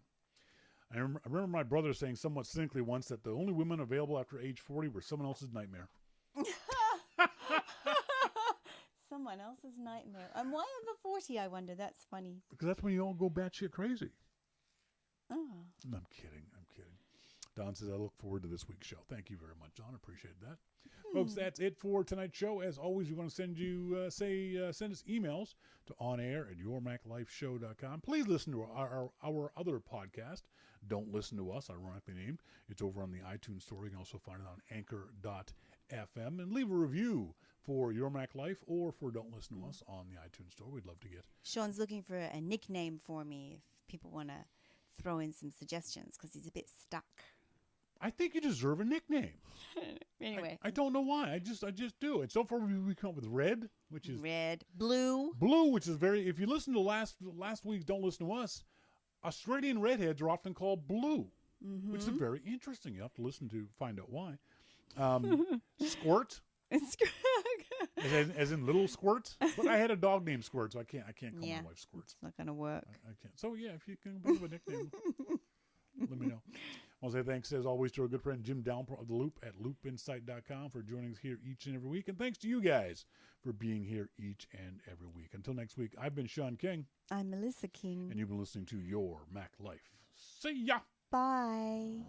Speaker 1: I remember my brother saying somewhat cynically once that the only women available after age 40 were someone else's nightmare.
Speaker 2: Someone else's nightmare. And why over 40, I wonder? That's funny.
Speaker 1: Because that's when you all go batshit crazy.
Speaker 2: Oh.
Speaker 1: I'm kidding. Don says, I look forward to this week's show. Thank you very much, Don. Appreciate that. Folks, that's it for tonight's show. As always, we want to send you, send us emails to onair@yourmaclifeshow.com. Please listen to our other podcast, Don't Listen to Us, ironically named. It's over on the iTunes store. You can also find it on anchor.fm. And leave a review for Your Mac Life or for Don't Listen to Us on the iTunes store. We'd love to get.
Speaker 2: Shawn's looking for a nickname for me if people want to throw in some suggestions because he's a bit stuck.
Speaker 1: I think you deserve a nickname.
Speaker 2: Anyway.
Speaker 1: I don't know why. I just do. And so far we come up with Red, which is
Speaker 2: Red. Blue,
Speaker 1: which is very, if you listen to last week's Don't Listen to Us, Australian redheads are often called blue, which is very interesting. You have to listen to find out why. Squirt. as in little Squirt. But I had a dog named Squirt, so I can't call my wife Squirt.
Speaker 2: It's not going to work.
Speaker 1: I can't. So yeah, if you can think of a nickname, let me know. I'll say thanks, as always, to our good friend Jim Dalrymple of The Loop at loopinsight.com for joining us here each and every week. And thanks to you guys for being here each and every week. Until next week, I've been Shawn King.
Speaker 2: I'm Melissa King.
Speaker 1: And you've been listening to Your Mac Life. See ya!
Speaker 2: Bye.